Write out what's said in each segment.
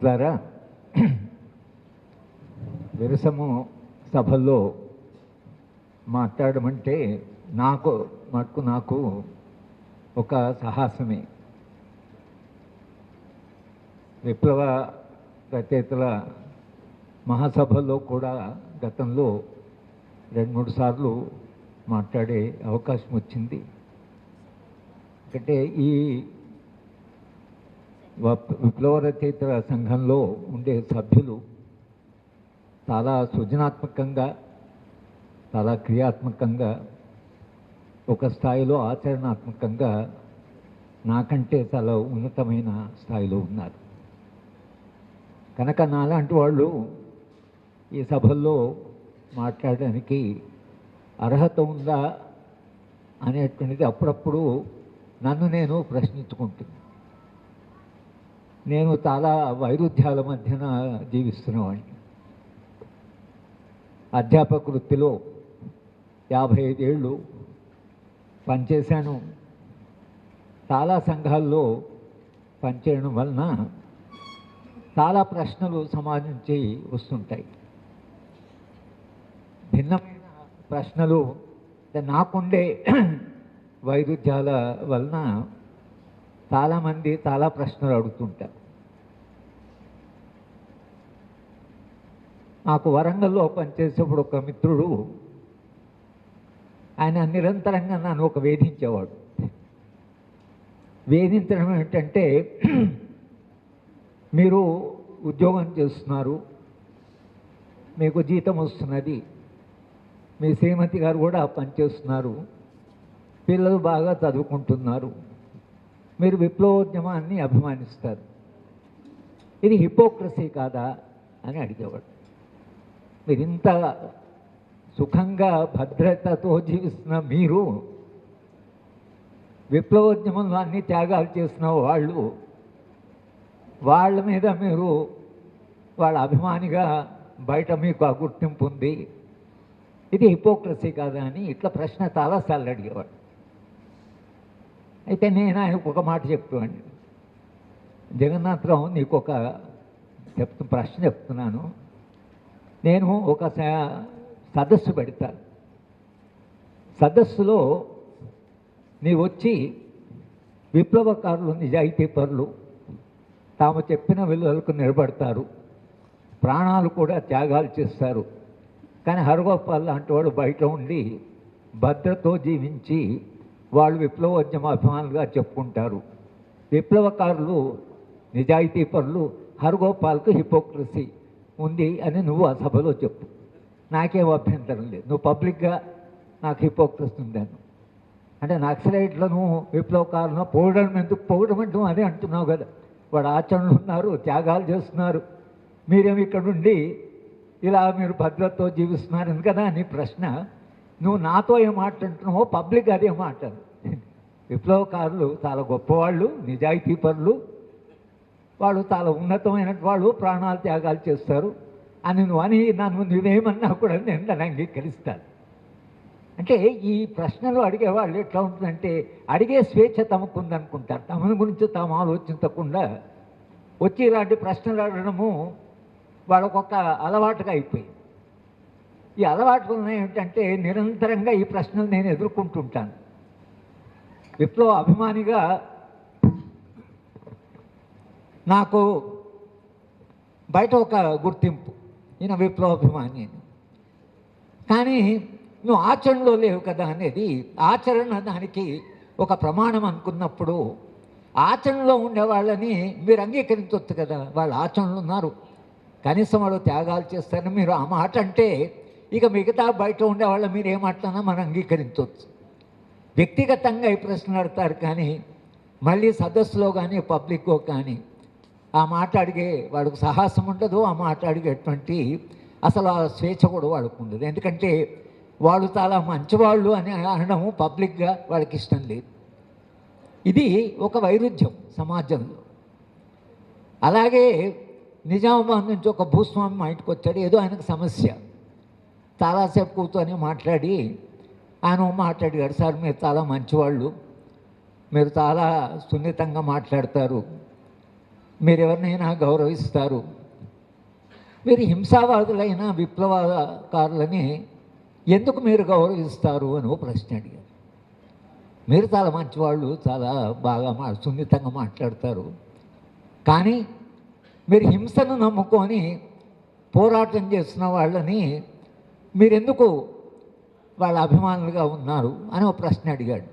మిత్రులారా, విరసము సభల్లో మాట్లాడమంటే నాకు ఒక సాహసమే. విప్లవ రచయితల మహాసభల్లో కూడా గతంలో 2-3 సార్లు మాట్లాడే అవకాశం వచ్చింది. అంటే ఈ విప్లవ రచయితల సంఘంలో ఉండే సభ్యులు చాలా సృజనాత్మకంగా, చాలా క్రియాత్మకంగా, ఒక స్థాయిలో ఆచరణాత్మకంగా నాకంటే చాలా ఉన్నతమైన స్థాయిలో ఉన్నారు. కనుక నాలాంటి వాళ్ళు ఈ సభల్లో మాట్లాడడానికి అర్హత ఉందా అనేటువంటిది అప్పుడప్పుడు నన్ను నేను ప్రశ్నించుకుంటున్నాను. నేను చాలా వైరుధ్యాల మధ్యన జీవిస్తున్నవాడిని. అధ్యాపక వృత్తిలో 55 ఏళ్ళు పనిచేశాను. చాలా సంఘాల్లో పనిచేయడం వలన చాలా ప్రశ్నలు సమాజం నుంచి వస్తుంటాయి. భిన్నమైన ప్రశ్నలు నాకుండే వైరుధ్యాల వలన చాలామంది చాలా ప్రశ్నలు అడుగుతుంటారు. నాకు వరంగల్లో పనిచేసేప్పుడు ఒక మిత్రుడు, ఆయన నిరంతరంగా నన్ను వేధించేవాడు. వేధించడం ఏంటంటే, మీరు ఉద్యోగం చేస్తున్నారు, మీకు జీతం వస్తున్నది, మీ శ్రీమతి గారు కూడా పనిచేస్తున్నారు, పిల్లలు బాగా చదువుకుంటున్నారు, మీరు విప్లవోద్యమాన్ని అభిమానిస్తారు, ఇది హిపోక్రసీ కాదా అని అడిగేవాడు. మీరు ఇంత సుఖంగా భద్రతతో జీవిస్తున్న మీరు, విప్లవోద్యమంలో అన్ని త్యాగాలు చేసిన వాళ్ళ మీద మీరు వాళ్ళ అభిమానిగా బయట మీకు ఆ గుర్తింపు ఉంది, ఇది హిపోక్రసీ కాదా అని ఇట్లా ప్రశ్న చాలాసార్లు అడిగేవాడు. అయితే నేను ఆయనకు ఒక మాట చెప్తాను, జగన్నాథరావు నీకు ఒక ప్రశ్న చెప్తున్నాను. నేను ఒక సదస్సు పెడతాను, సదస్సులో నీవు వచ్చి విప్లవకారులు, నిజాయితీ పరులు, తాము చెప్పిన విలువలకు నిలబడతారు, ప్రాణాలు కూడా త్యాగాలు చేస్తారు, కానీ హరగోపాల్ లాంటి వాడు బయట ఉండి భద్రతో జీవించి వాళ్ళు విప్లవోద్యమ అభిమానులుగా చెప్పుకుంటారు, విప్లవకారులు నిజాయితీ పరులు, హరగోపాల్కు హిపోక్రసీ ఉంది అని నువ్వు ఆ సభలో చెప్పు, నాకేం అభ్యంతరం లేదు, నువ్వు పబ్లిక్గా నాకు హిపోక్రసీ ఉందాను. అంటే నక్సలైట్లను విప్లవకారులను పొగడడం ఎందుకు? పొగడం అంటూ అదే అంటున్నావు కదా, వాడు ఆచరణలు ఉన్నారు, త్యాగాలు చేస్తున్నారు, మీరేమి ఇక్కడ ఉండి ఇలా మీరు భద్రతతో జీవిస్తున్నారు కదా అని ప్రశ్న. నువ్వు నాతో ఏం మాట్లాడుతున్నావో పబ్లిక్ అదే మాట్లాడు. విప్లవకారులు చాలా గొప్పవాళ్ళు, నిజాయితీ పరులు, వాళ్ళు చాలా ఉన్నతమైన వాళ్ళు, ప్రాణాలు త్యాగాలు చేస్తారు అని నువ్వేమన్నా కూడా నేను దాన్ని అంగీకరిస్తాను. అంటే ఈ ప్రశ్నలు అడిగేవాళ్ళు ఎట్లా ఉంటుందంటే, అడిగే స్వేచ్ఛ తమకు ఉందనుకుంటారు, తమ గురించి తాము ఆలోచించకుండా వచ్చి ఇలాంటి ప్రశ్నలు అడగడము వాళ్ళకొక అలవాటుగా అయిపోయింది. ఈ అలవాటు ఏమిటంటే, నిరంతరంగా ఈ ప్రశ్నలు నేను ఎదుర్కొంటుంటాను. విప్లవ అభిమానిగా నాకు బయట ఒక గుర్తింపు, ఈయన విప్లవాభిమాని అని. కానీ నువ్వు ఆచరణలో లేవు కదా అనేది, ఆచరణ దానికి ఒక ప్రమాణం అనుకున్నప్పుడు ఆచరణలో ఉండే వాళ్ళని మీరు అంగీకరించవచ్చు కదా. వాళ్ళు ఆచరణలు ఉన్నారు, కనీసం వాళ్ళు త్యాగాలు చేస్తారని మీరు ఆ మాట అంటే, ఇక మిగతా బయట ఉండే వాళ్ళ మీరు ఏ మాట్లాడినా మనం అంగీకరించవచ్చు. వ్యక్తిగతంగా ఈ ప్రశ్నలు అడతారు, కానీ మళ్ళీ సదస్సులో కానీ పబ్లిక్లో కానీ ఆ మాట అడిగే వాడికి సాహసం ఉండదు, ఆ మాట అడిగేటువంటి అసలు ఆ స్వేచ్ఛ కూడా వాడికి ఉండదు. ఎందుకంటే వాళ్ళు చాలా మంచివాళ్ళు అని అనడము పబ్లిక్గా వాళ్ళకి ఇష్టం లేదు. ఇది ఒక వైరుధ్యం సమాజంలో. అలాగే నిజామాబాద్ నుంచి ఒక భూస్వామి మా ఇంటికి వచ్చాడు, ఏదో ఆయనకు సమస్య, చాలాసేపు కూర్చొని మాట్లాడి ఆయన మాట్లాడాడు, సార్ మీరు చాలా మంచివాళ్ళు, మీరు చాలా సున్నితంగా మాట్లాడతారు, మీరు ఎవరినైనా గౌరవిస్తారు. మీరు హింసావాదులైన విప్లవకారులని ఎందుకు మీరు గౌరవిస్తారు అని ఓ ప్రశ్న అడిగారు. మీరు చాలా మంచివాళ్ళు, చాలా బాగా సున్నితంగా మాట్లాడతారు, కానీ మీరు హింసను నమ్ముకొని పోరాటం చేస్తున్న వాళ్ళని మీరెందుకు వాళ్ళ అభిమానులుగా ఉన్నారు అని ఒక ప్రశ్న అడిగాడు.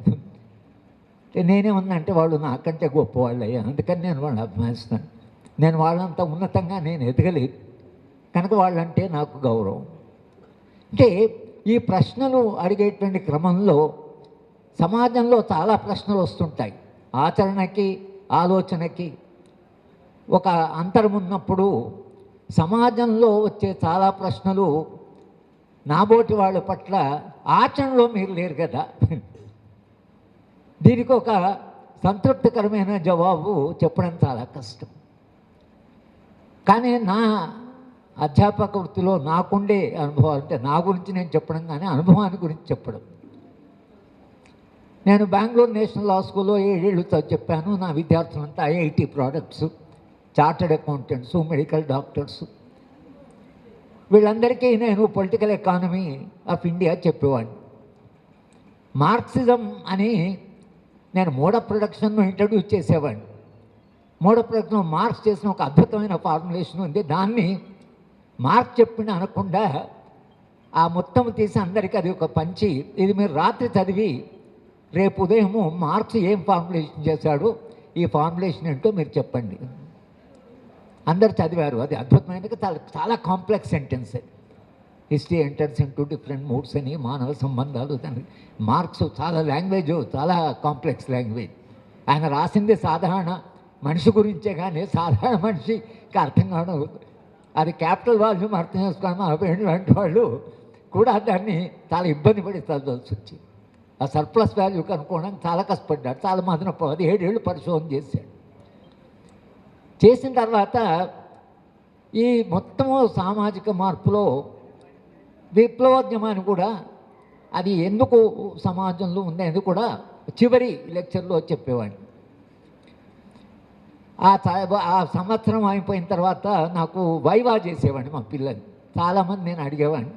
నేనేమన్నంటే వాళ్ళు నాకంటే గొప్పవాళ్ళు అయ్యా, అందుకని నేను వాళ్ళని అభిమానిస్తాను. నేను వాళ్ళంతా ఉన్నతంగా నేను ఎదగలేదు కనుక వాళ్ళంటే నాకు గౌరవం. అంటే ఈ ప్రశ్నలు అడిగేటువంటి క్రమంలో సమాజంలో చాలా ప్రశ్నలు వస్తుంటాయి. ఆచరణకి ఆలోచనకి ఒక అంతరం ఉన్నప్పుడు సమాజంలో వచ్చే చాలా ప్రశ్నలు నాబోటి వాళ్ళ పట్ల ఆచరణలో మీరు లేరు కదా, దీనికి ఒక సంతృప్తికరమైన జవాబు చెప్పడం చాలా కష్టం. కానీ నా అధ్యాపక వృత్తిలో నాకుండే అనుభవాలు, అంటే నా గురించి నేను చెప్పడం కానీ అనుభవాన్ని గురించి చెప్పడం. నేను బెంగళూరు నేషనల్ లా స్కూల్లో 7 ఏళ్ళు చెప్పాను. నా విద్యార్థులంతా IIT products, chartered accountants, medical doctors. వీళ్ళందరికీ నేను పొలిటికల్ ఎకానమీ ఆఫ్ ఇండియా చెప్పేవాడిని. మార్క్సిజం అని నేను మోడ్ ఆఫ్ ప్రొడక్షన్ను ఇంట్రడ్యూస్ చేసేవాడిని. మోడ్ ఆఫ్ ప్రొడక్షన్ మార్క్స్ చేసిన ఒక అద్భుతమైన ఫార్ములేషన్ ఉంది. దాన్ని మార్క్స్ చెప్పిన అనకుండా ఆ మొత్తం తీసి అందరికీ అది ఒక పంచి, ఇది మీరు రాత్రి చదివి రేపు ఉదయము మార్క్స్ ఏం ఫార్ములేషన్ చేశాడు, ఈ ఫార్ములేషన్ ఏంటో మీరు చెప్పండి. అందరు చదివారు. అది అద్భుతమైన చాలా complex sentence. History enters into different moods అని, మానవ సంబంధాలు, దాని మార్క్స్ చాలా లాంగ్వేజ్, చాలా కాంప్లెక్స్ లాంగ్వేజ్. ఆయన రాసింది సాధారణ మనిషి గురించే కానీ సాధారణ మనిషికి అర్థం కావడం, అది క్యాపిటల్ వాల్యూమ్ అర్థం చేసుకోవడం లాంటి వాళ్ళు కూడా దాన్ని చాలా ఇబ్బంది పడి చదవాల్సి వచ్చింది. ఆ సర్ప్లస్ వాల్యూ కనుక్కోవడానికి చాలా కష్టపడ్డాడు. చాలా మందిని 17 ఏళ్ళు పరిశోధన చేశాడు. చేసిన తర్వాత ఈ మొత్తము సామాజిక మార్పులో విప్లవోద్యమాన్ని కూడా అది ఎందుకు సమాజంలో ఉందనేది కూడా చివరి లెక్చర్లో చెప్పేవాడిని. ఆ సంవత్సరం అయిపోయిన తర్వాత నాకు వైవా చేసేవాడిని మా పిల్లలు. చాలామంది నేను అడిగేవాడిని,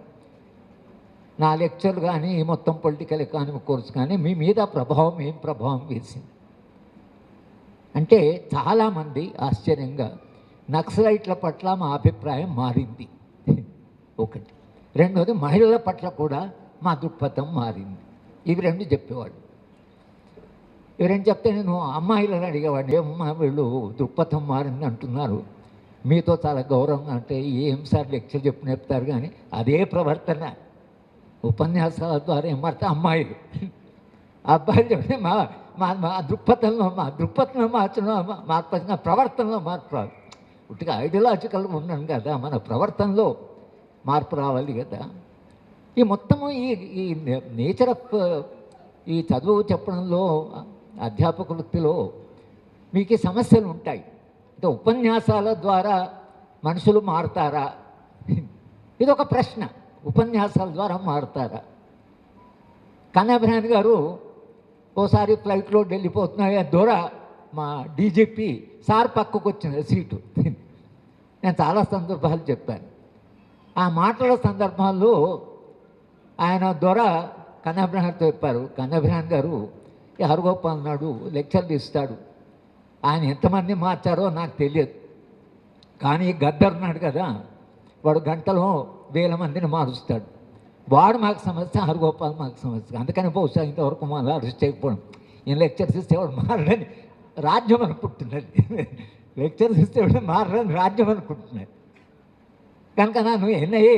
నా లెక్చర్లు కానీ మొత్తం పొలిటికల్ ఎకానమీ కోర్స్ కానీ మీ మీద ఏం ప్రభావం వేసింది అంటే, చాలామంది ఆశ్చర్యంగా నక్సలైట్ల పట్ల మా అభిప్రాయం మారింది ఒకటి. రెండోది మహిళల పట్ల కూడా మా దృక్పథం మారింది. ఇవి రెండు చెప్పేవాడు. ఇవి రెండు చెప్తే నేను అమ్మాయిలను అడిగేవాడిని, ఏమమ్మా వీళ్ళు దృక్పథం మారింది అంటున్నారు, మీతో చాలా గౌరవంగా అంటే ఏం సార్ లెక్చర్ చెప్తారు కానీ అదే ప్రవర్తన ఉపన్యాసాల ద్వారా ఏం మారితే అమ్మాయిలు, అబ్బాయిలు చెప్తే మా దృక్పథంలో మార్పు ప్రవర్తనలో మార్పు రాదు. ఉట్టిగా ఐడియాలజికల్గా ఉన్నాను కదా, మన ప్రవర్తనలో మార్పు రావాలి కదా. ఈ మొత్తము ఈ నేచర్ ఆఫ్ ఈ చదువు చెప్పడంలో అధ్యాపక వృత్తిలో మీకు సమస్యలు ఉంటాయి. అంటే ఉపన్యాసాల ద్వారా మనుషులు మారుతారా, ఇది ఒక ప్రశ్న. ఉపన్యాసాల ద్వారా మారుతారా? కన్నబ్రహ్మణ్ గారు ఓసారి ఫ్లైట్లో వెళ్ళిపోతున్నాయి, దూర మా డీజీపీ సార్ పక్కకు వచ్చిన సీటు. నేను చాలా సందర్భాలు చెప్పాను. ఆ మాటల సందర్భాల్లో ఆయన దొర కన్నబ్రహ్మణ్తో చెప్పారు, కన్నబ్రహ్మణ్ గారు హరగోపాల్ నాడు లెక్చర్లు ఇస్తాడు, ఆయన ఎంతమంది మార్చారో నాకు తెలియదు, కానీ గద్దర్ ఉన్నాడు కదా, వాడు గంటలో 1000 మందిని మారుస్తాడు. వాడు మాకు సమస్య, హరగోపాల్ మాకు సమస్య. అందుకని బహుశా ఇంతవరకు మా అరెస్ట్ చేయకపోవడం. ఈయన లెక్చర్స్ ఇస్తే వాడు మారని రాజ్యం అనుకుంటున్నది, లెక్చర్స్ ఇస్తే వాడు మారని రాజ్యం అనుకుంటున్నది. కనుక నన్ను ఎన్ఐఏ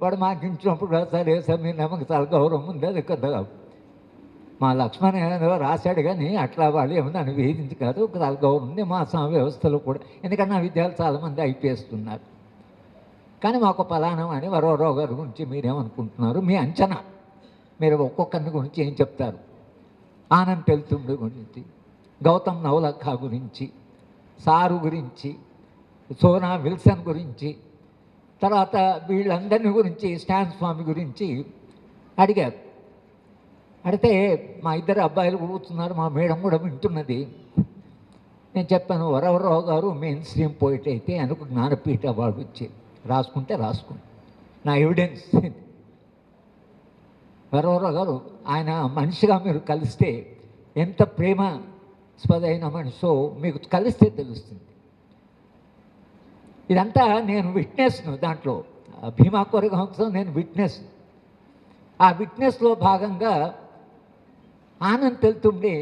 వాడు మాకు ఇచ్చినప్పుడు సరే సార్ మీరు నమ్మకం చాలా గౌరవం ఉంది, అది కొద్దిగా మా లక్ష్మణ్ ఏదో రాశాడు కానీ అట్లా వాళ్ళు ఏమో నన్ను వేధించి కాదు, చాలా గౌరవం ఉంది మా వ్యవస్థలో కూడా. ఎందుకంటే నా విద్యార్థులు చాలామంది ఐపీఎస్తున్నారు. కానీ మాకు పలానా అని వరవరావు గారి గురించి మీరేమనుకుంటున్నారు, మీ అంచనా, మీరు ఒక్కొక్కరిని గురించి ఏం చెప్తారు? ఆనంద్ తెలుతుండి గురించి, గౌతమ్ నవలఖా గురించి, సారు గురించి, సోనా విల్సన్ గురించి, తర్వాత వీళ్ళందరినీ గురించి, స్టాన్ స్వామి గురించి అడిగారు. అడిగితే మా 2 అబ్బాయిలు కూర్చున్నారు, మా మేడం కూడా వింటున్నది. నేను చెప్పాను, వరవరరావు గారు మెయిన్ స్ట్రీమ్ పోయిట్ అయితే ఆయనకు జ్ఞానపీఠ అవార్డు వచ్చేది. రాసుకుంటే రాసుకుంటే నా ఎవిడెన్స్. వరవరరావు గారు ఆయన మనిషిగా మీరు కలిస్తే ఎంత ప్రేమాస్పదైన మనిషో మీకు కలిస్తే తెలుస్తుంది. ఇదంతా నేను విట్నెస్ను దాంట్లో, భీమా కొరగాంసం నేను విట్నెస్. ఆ విట్నెస్లో భాగంగా ఆనంద్ తెలుతుండే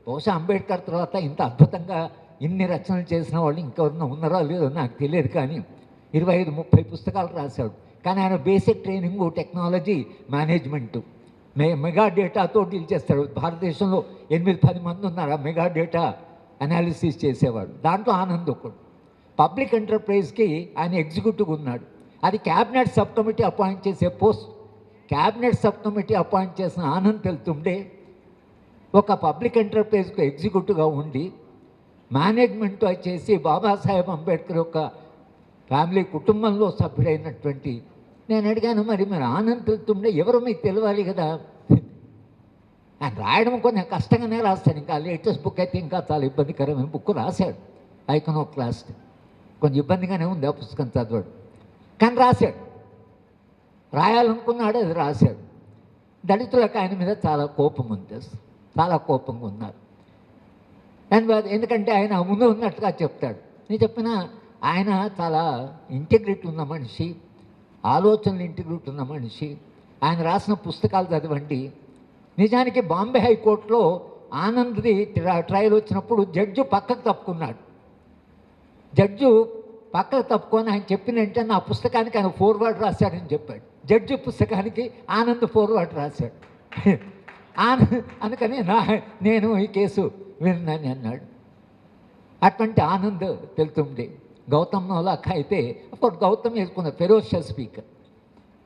బహుశా అంబేద్కర్ తర్వాత ఇంత అద్భుతంగా ఇన్ని రచనలు చేసిన వాళ్ళు ఇంకెవరన్నా ఉన్నారో లేదో నాకు తెలియదు, కానీ 25-30 పుస్తకాలు రాశాడు. కానీ ఆయన basic training technology management, mega డేటాతో డీల్ చేస్తాడు. భారతదేశంలో 8-10 మంది ఉన్నారు ఆ మెగా డేటా అనాలిసిస్ చేసేవాడు. దాంట్లో ఆనంద్ ఒకడు. పబ్లిక్ ఎంటర్ప్రైజ్కి ఆయన ఎగ్జిక్యూటివ్ ఉన్నాడు. అది క్యాబినెట్ సబ్ కమిటీ అపాయింట్ చేసే post. Cabinet sub committee appoint చేసిన ఆనంద్ తెలుతుండే ఒక పబ్లిక్ ఎంటర్ప్రైజ్కు ఎగ్జిక్యూటివ్గా ఉండి మేనేజ్మెంట్ చేసి బాబాసాహెబ్ అంబేద్కర్ యొక్క ఫ్యామిలీ కుటుంబంలో సభ్యుడైనటువంటి. నేను అడిగాను, మరి మీరు ఆనంద్ తెలుతుండే ఎవరో మీకు తెలియాలి కదా. ఆయన రాయడం కొంచెం కష్టంగానే రాస్తాడు. ఇంకా లేటెస్ట్ బుక్ అయితే ఇంకా చాలా ఇబ్బందికరమైన బుక్ రాశాడు, ఐకనోక్లాస్ట్. కొంచెం ఇబ్బందిగానే ఉంది ఆ పుస్తకం చదవడు, కానీ రాశాడు. రాయాలనుకున్నాడు, అది రాశాడు. దళితులకు ఆయన మీద చాలా కోపం ఉంది, చాలా కోపంగా ఉన్నారు. ఎందుకంటే ఆయన ముందు ఉన్నట్టుగా చెప్తాడు. నేను చెప్పిన ఆయన చాలా ఇంటిగ్రిటీ ఉన్న మనిషి, ఆలోచనలు ఇంటిగ్రిటీ ఉన్న మనిషి. ఆయన రాసిన పుస్తకాలు చదవండి. నిజానికి బాంబే హైకోర్టులో ఆనంద్ది ట్రయల్ వచ్చినప్పుడు జడ్జి పక్కకు తప్పుకున్నాడు. జడ్జి పక్కకు తప్పుకొని ఆయన చెప్పిన వెంటనే నా పుస్తకానికి ఆయన ఫోర్వర్డ్ రాశాడని చెప్పాడు. జడ్జి పుస్తకానికి ఆనంద్ ఫోర్వర్డ్ రాశాడు. అందుకని నేను ఈ కేసు విన్నాను అన్నాడు. అటువంటి ఆనంద్ తెలుతుంది. గౌతమ్ నోలాక్ అయితే అప్పుడు గౌతమ్ వేసుకున్న ఫెరోషియస్ స్పీకర్,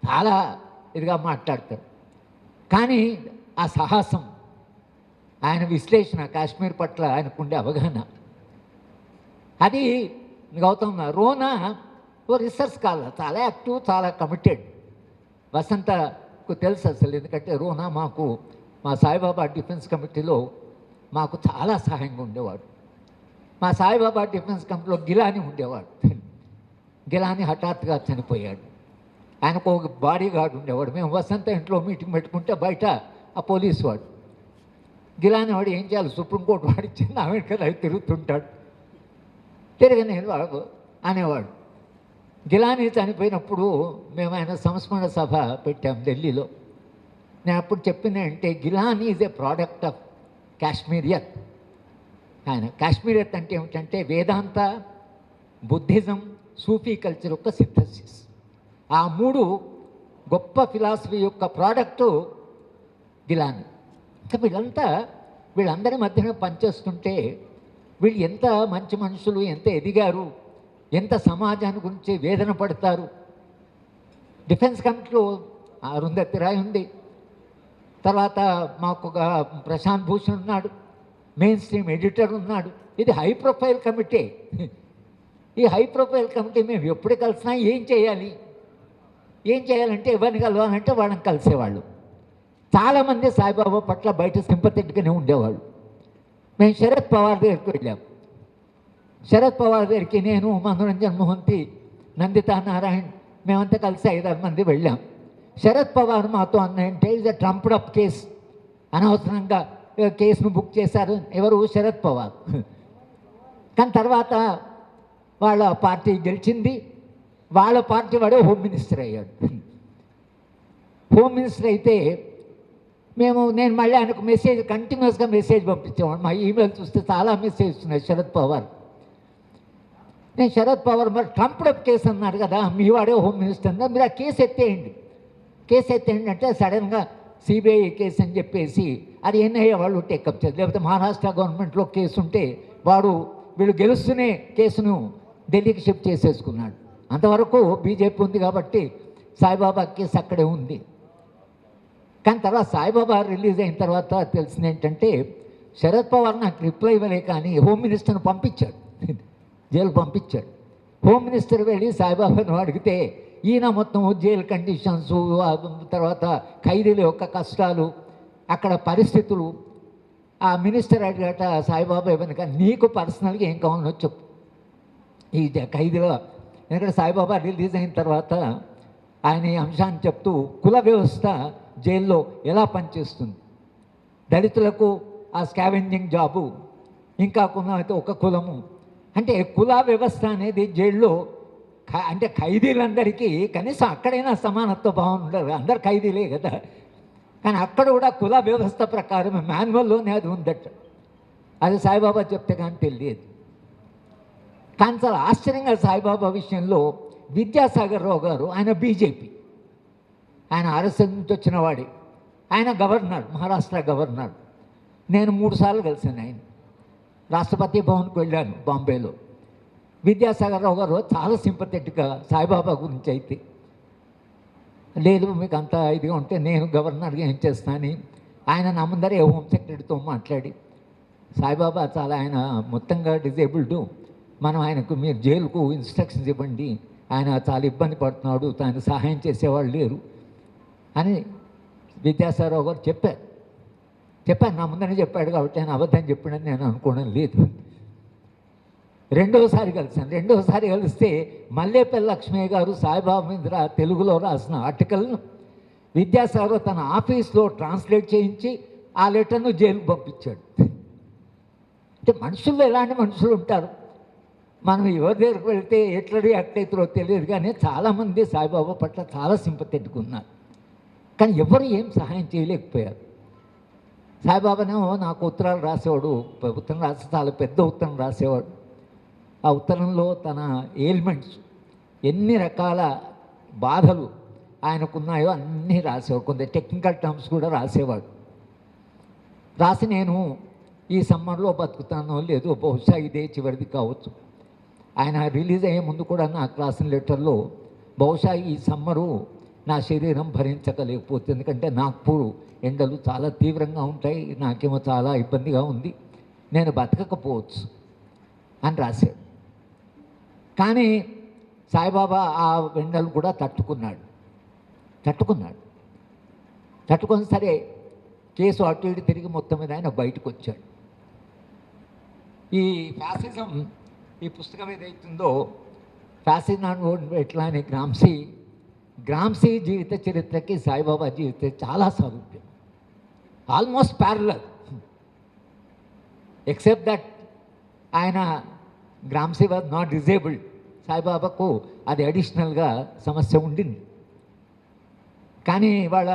చాలా ఇదిగా మాట్లాడతాడు. కానీ ఆ సాహసం, ఆయన విశ్లేషణ, కాశ్మీర్ పట్ల ఆయనకుండే అవగాహన, అది గౌతమ్. రోనా ఓ రీసెర్చ్ స్కాలర్, చాలా యాక్టివ్, చాలా కమిటెడ్. వసంతకు తెలుసు అసలు, ఎందుకంటే రోనా మాకు మా సాయిబాబా డిఫెన్స్ కమిటీలో మాకు చాలా సహాయంగా ఉండేవాడు. మా సాయిబాబా డిఫెన్స్ కమిటీలో గిలాని ఉండేవాడు. గిలాని హఠాత్తుగా చనిపోయాడు. ఆయనకు ఒక బాడీ గార్డ్ ఉండేవాడు. మేము వసంత ఇంట్లో మీటింగ్ పెట్టుకుంటే బయట ఆ పోలీసు వాడు, గిలాని వాడు ఏం చేయాలి, సుప్రీంకోర్టు వాడు ఇచ్చింది అమెరికా అవి తిరుగుతుంటాడు. తిరగని వాడు అనేవాడు. గిలాని చనిపోయినప్పుడు మేము ఆయన సంస్మరణ సభ పెట్టాం ఢిల్లీలో. నేను అప్పుడు చెప్పింది అంటే, గిలాని ఈజ్ ఏ ప్రోడక్ట్ ఆఫ్ కాశ్మీరియత్. ఆయన కాశ్మీరియత్ అంటే ఏమిటంటే వేదాంత, బుద్ధిజం, సూఫీ కల్చర్ యొక్క సింథసిస్. ఆ మూడు గొప్ప ఫిలాసఫీ యొక్క ప్రోడక్టు గిలాని. ఇంకా వీళ్ళందరి మధ్యన పనిచేస్తుంటే వీళ్ళు ఎంత మంచి మనుషులు, ఎంత ఎదిగారు, ఎంత సమాజాన్ని గురించి వేదన పడతారు. డిఫెన్స్ కమిటీలో అరుంధతి రాయ్ ఉంది, తర్వాత మాకు ఒక ప్రశాంత్ భూషణ్ ఉన్నాడు, మెయిన్ స్ట్రీమ్ ఎడిటర్ ఉన్నాడు. ఇది హై ప్రొఫైల్ కమిటీ. ఈ హై ప్రొఫైల్ కమిటీ మేము ఎప్పుడు కలిసినా ఏం చేయాలంటే ఎవరిని కలవాలంటే వాళ్ళని కలిసేవాళ్ళు. చాలామంది సాయిబాబా పట్ల బయట సింపథెటిక్గానే ఉండేవాళ్ళు. మేము శరద్ పవార్ దగ్గరికి వెళ్ళాం. శరద్ పవార్ దగ్గరికి నేను, మనోరంజన్ మోహంతి, నందితా నారాయణ్, మేమంతా కలిసి 5-6 మంది వెళ్ళాం. శరద్ పవార్ మాతో అన్నంటే ఇది ట్రంప్డ్ అప్ కేస్, అనవసరంగా కేసును బుక్ చేశారు. ఎవరు? శరద్ పవార్. కానీ తర్వాత వాళ్ళ పార్టీ గెలిచింది, వాళ్ళ పార్టీ వాడే హోమ్ మినిస్టర్ అయ్యాడు. హోమ్ మినిస్టర్ అయితే నేను మళ్ళీ ఆయనకు కంటిన్యూస్గా మెసేజ్ పంపించేవాడు. మా ఈమెయిల్ చూస్తే చాలా మెసేజ్ ఉన్నాయి శరద్ పవార్. నేను శరద్ పవార్ మరి ట్రంప్డ్ అప్ కేసు అన్నారు కదా, మీ వాడే హోమ్ మినిస్టర్ అన్నారు, మీరు ఆ కేసు ఎత్తేయండి అంటే సడన్గా సిబిఐ కేసు అని చెప్పేసి అది ఎన్ఐఏ వాళ్ళు టేకప్ చేయాలి. లేకపోతే మహారాష్ట్ర గవర్నమెంట్లో కేసు ఉంటే వీళ్ళు గెలుస్తూనే కేసును ఢిల్లీకి షిఫ్ట్ చేసేసుకున్నాడు. అంతవరకు బీజేపీ ఉంది కాబట్టి సాయిబాబా కేసు అక్కడే ఉంది. కానీ తర్వాత సాయిబాబా రిలీజ్ అయిన తర్వాత తెలిసింది ఏంటంటే, శరద్ పవార్ నాకు రిప్లై ఇవ్వలే, కానీ హోమ్ మినిస్టర్ని పంపించాడు, జైలు పంపించాడు. హోమ్ మినిస్టర్ వెళ్ళి సాయిబాబాను అడిగితే ఈయన మొత్తం జైలు కండిషన్స్, తర్వాత ఖైదీల యొక్క కష్టాలు, అక్కడ పరిస్థితులు ఆ మినిస్టర్ అడిగట సాయిబాబా వెనుక నీకు పర్సనల్గా ఏం కావాలో చెప్పు ఈ ఖైదీలో. ఎందుకంటే సాయిబాబా రిలీజ్ అయిన తర్వాత ఆయన ఈ అంశాన్ని చెప్తూ కుల వ్యవస్థ జైల్లో ఎలా పనిచేస్తుంది, దళితులకు ఆ స్కావెంజింగ్ జాబు, ఇంకా అయితే ఒక కులము, అంటే కుల వ్యవస్థ అనేది జైల్లో అంటే ఖైదీలందరికీ కనీసం అక్కడైనా సమానత్వ భావన ఉండదు, అందరు ఖైదీలే కదా, కానీ అక్కడ కూడా కుల వ్యవస్థ ప్రకారం మాన్యువల్లోనే అది ఉందట. అది సాయిబాబా చెప్తే కానీ తెలియదు. కానీ చాలా ఆశ్చర్యంగా సాయిబాబా విషయంలో విద్యాసాగర్ రావు గారు, ఆయన బీజేపీ, ఆయన ఆర్ఎస్ఎస్ నుంచి వచ్చిన వాడే, ఆయన గవర్నర్, మహారాష్ట్ర గవర్నర్. నేను 3 సార్లు కలిసాను ఆయన. రాష్ట్రపతి భవన్కి వెళ్ళాను బాంబేలో. విద్యాసాగర్ రావు గారు చాలా సింపథెటిక్గా సాయిబాబా గురించి అయితే, లేదు మీకు అంత ఇదిగా ఉంటే నేను గవర్నర్గా ఏం చేస్తానని ఆయన నా ముందరే హోమ్ సెక్రటరీతో మాట్లాడి, సాయిబాబా చాలా ఆయన మొత్తంగా డిజేబుల్డ్, మనం ఆయనకు మీరు జైలుకు ఇన్స్ట్రక్షన్స్ ఇవ్వండి, ఆయన చాలా ఇబ్బంది పడుతున్నాడు, ఆయన సహాయం చేసేవాళ్ళు లేరు అని విద్యాసాగరరావు గారు చెప్పాను నా ముందనే చెప్పాడు కాబట్టి ఆయన అబద్ధం చెప్పాడని నేను అనుకోవడం లేదు. రెండోసారి కలిస్తే మల్లేపల్లి లక్ష్మయ్య గారు సాయిబాబా మీద తెలుగులో రాసిన ఆర్టికల్ను విద్యాసాగర్ తన ఆఫీస్లో ట్రాన్స్లేట్ చేయించి ఆ లెటర్ను జైలుకు పంపించాడు. అంటే మనుషుల్లో ఎలాంటి మనుషులు ఉంటారు, మనం ఎవరి దగ్గరికి వెళ్తే ఎట్లా రియాక్ట్ అవుతారో తెలియదు, కానీ చాలామంది సాయిబాబా పట్ల చాలా సింపథెటిక్ ఉన్నారు, కానీ ఎవరు ఏం సహాయం చేయలేకపోయారు. సాయిబాబానేమో నాకు ఉత్తరాలు రాసేవాడు, ఉత్తరం రాసి చాలా పెద్ద ఉత్తరం రాసేవాడు. ఆ ఉత్తరంలో తన ఎయిల్మెంట్స్, ఎన్ని రకాల బాధలు ఆయనకున్నాయో అన్నీ రాసేవాడు, కొంత టెక్నికల్ టర్మ్స్ కూడా రాసేవాడు. రాసి నేను ఈ సమ్మర్లో బతుకుతానో లేదో, బహుశా ఇదే చివరిది కావచ్చు. ఆయన రిలీజ్ అయ్యే ముందు కూడా నాకు రాసిన లెటర్లో బహుశా ఈ సమ్మరు నా శరీరం భరించగలేకపోతుంది, ఎందుకంటే నాగ్పూర్ ఎండలు చాలా తీవ్రంగా ఉంటాయి, నాకేమో చాలా ఇబ్బందిగా ఉంది, నేను బతకకపోవచ్చు అని రాశాడు. కానీ సాయిబాబా ఆ ఎండలు కూడా తట్టుకొని సరే కేసు అటు ఇటు తిరిగి మొత్తం మీద ఆయన బయటకు వచ్చాడు. ఈ ఫ్యాసిజం, ఈ పుస్తకం ఏదైతుందో ఫ్యాసిజం ఎట్లా అని గ్రామ్సీ జీవిత చరిత్రకి సాయిబాబా జీవిత చాలా సారూప్యం, ఆల్మోస్ట్ ప్యారలల్, ఎక్సెప్ట్ దట్ ఆయన గ్రామ్సీ వాజ్ నాట్ డిజేబుల్డ్, సాయిబాబాకు అది అడిషనల్గా సమస్య ఉండింది. కానీ ఇవాళ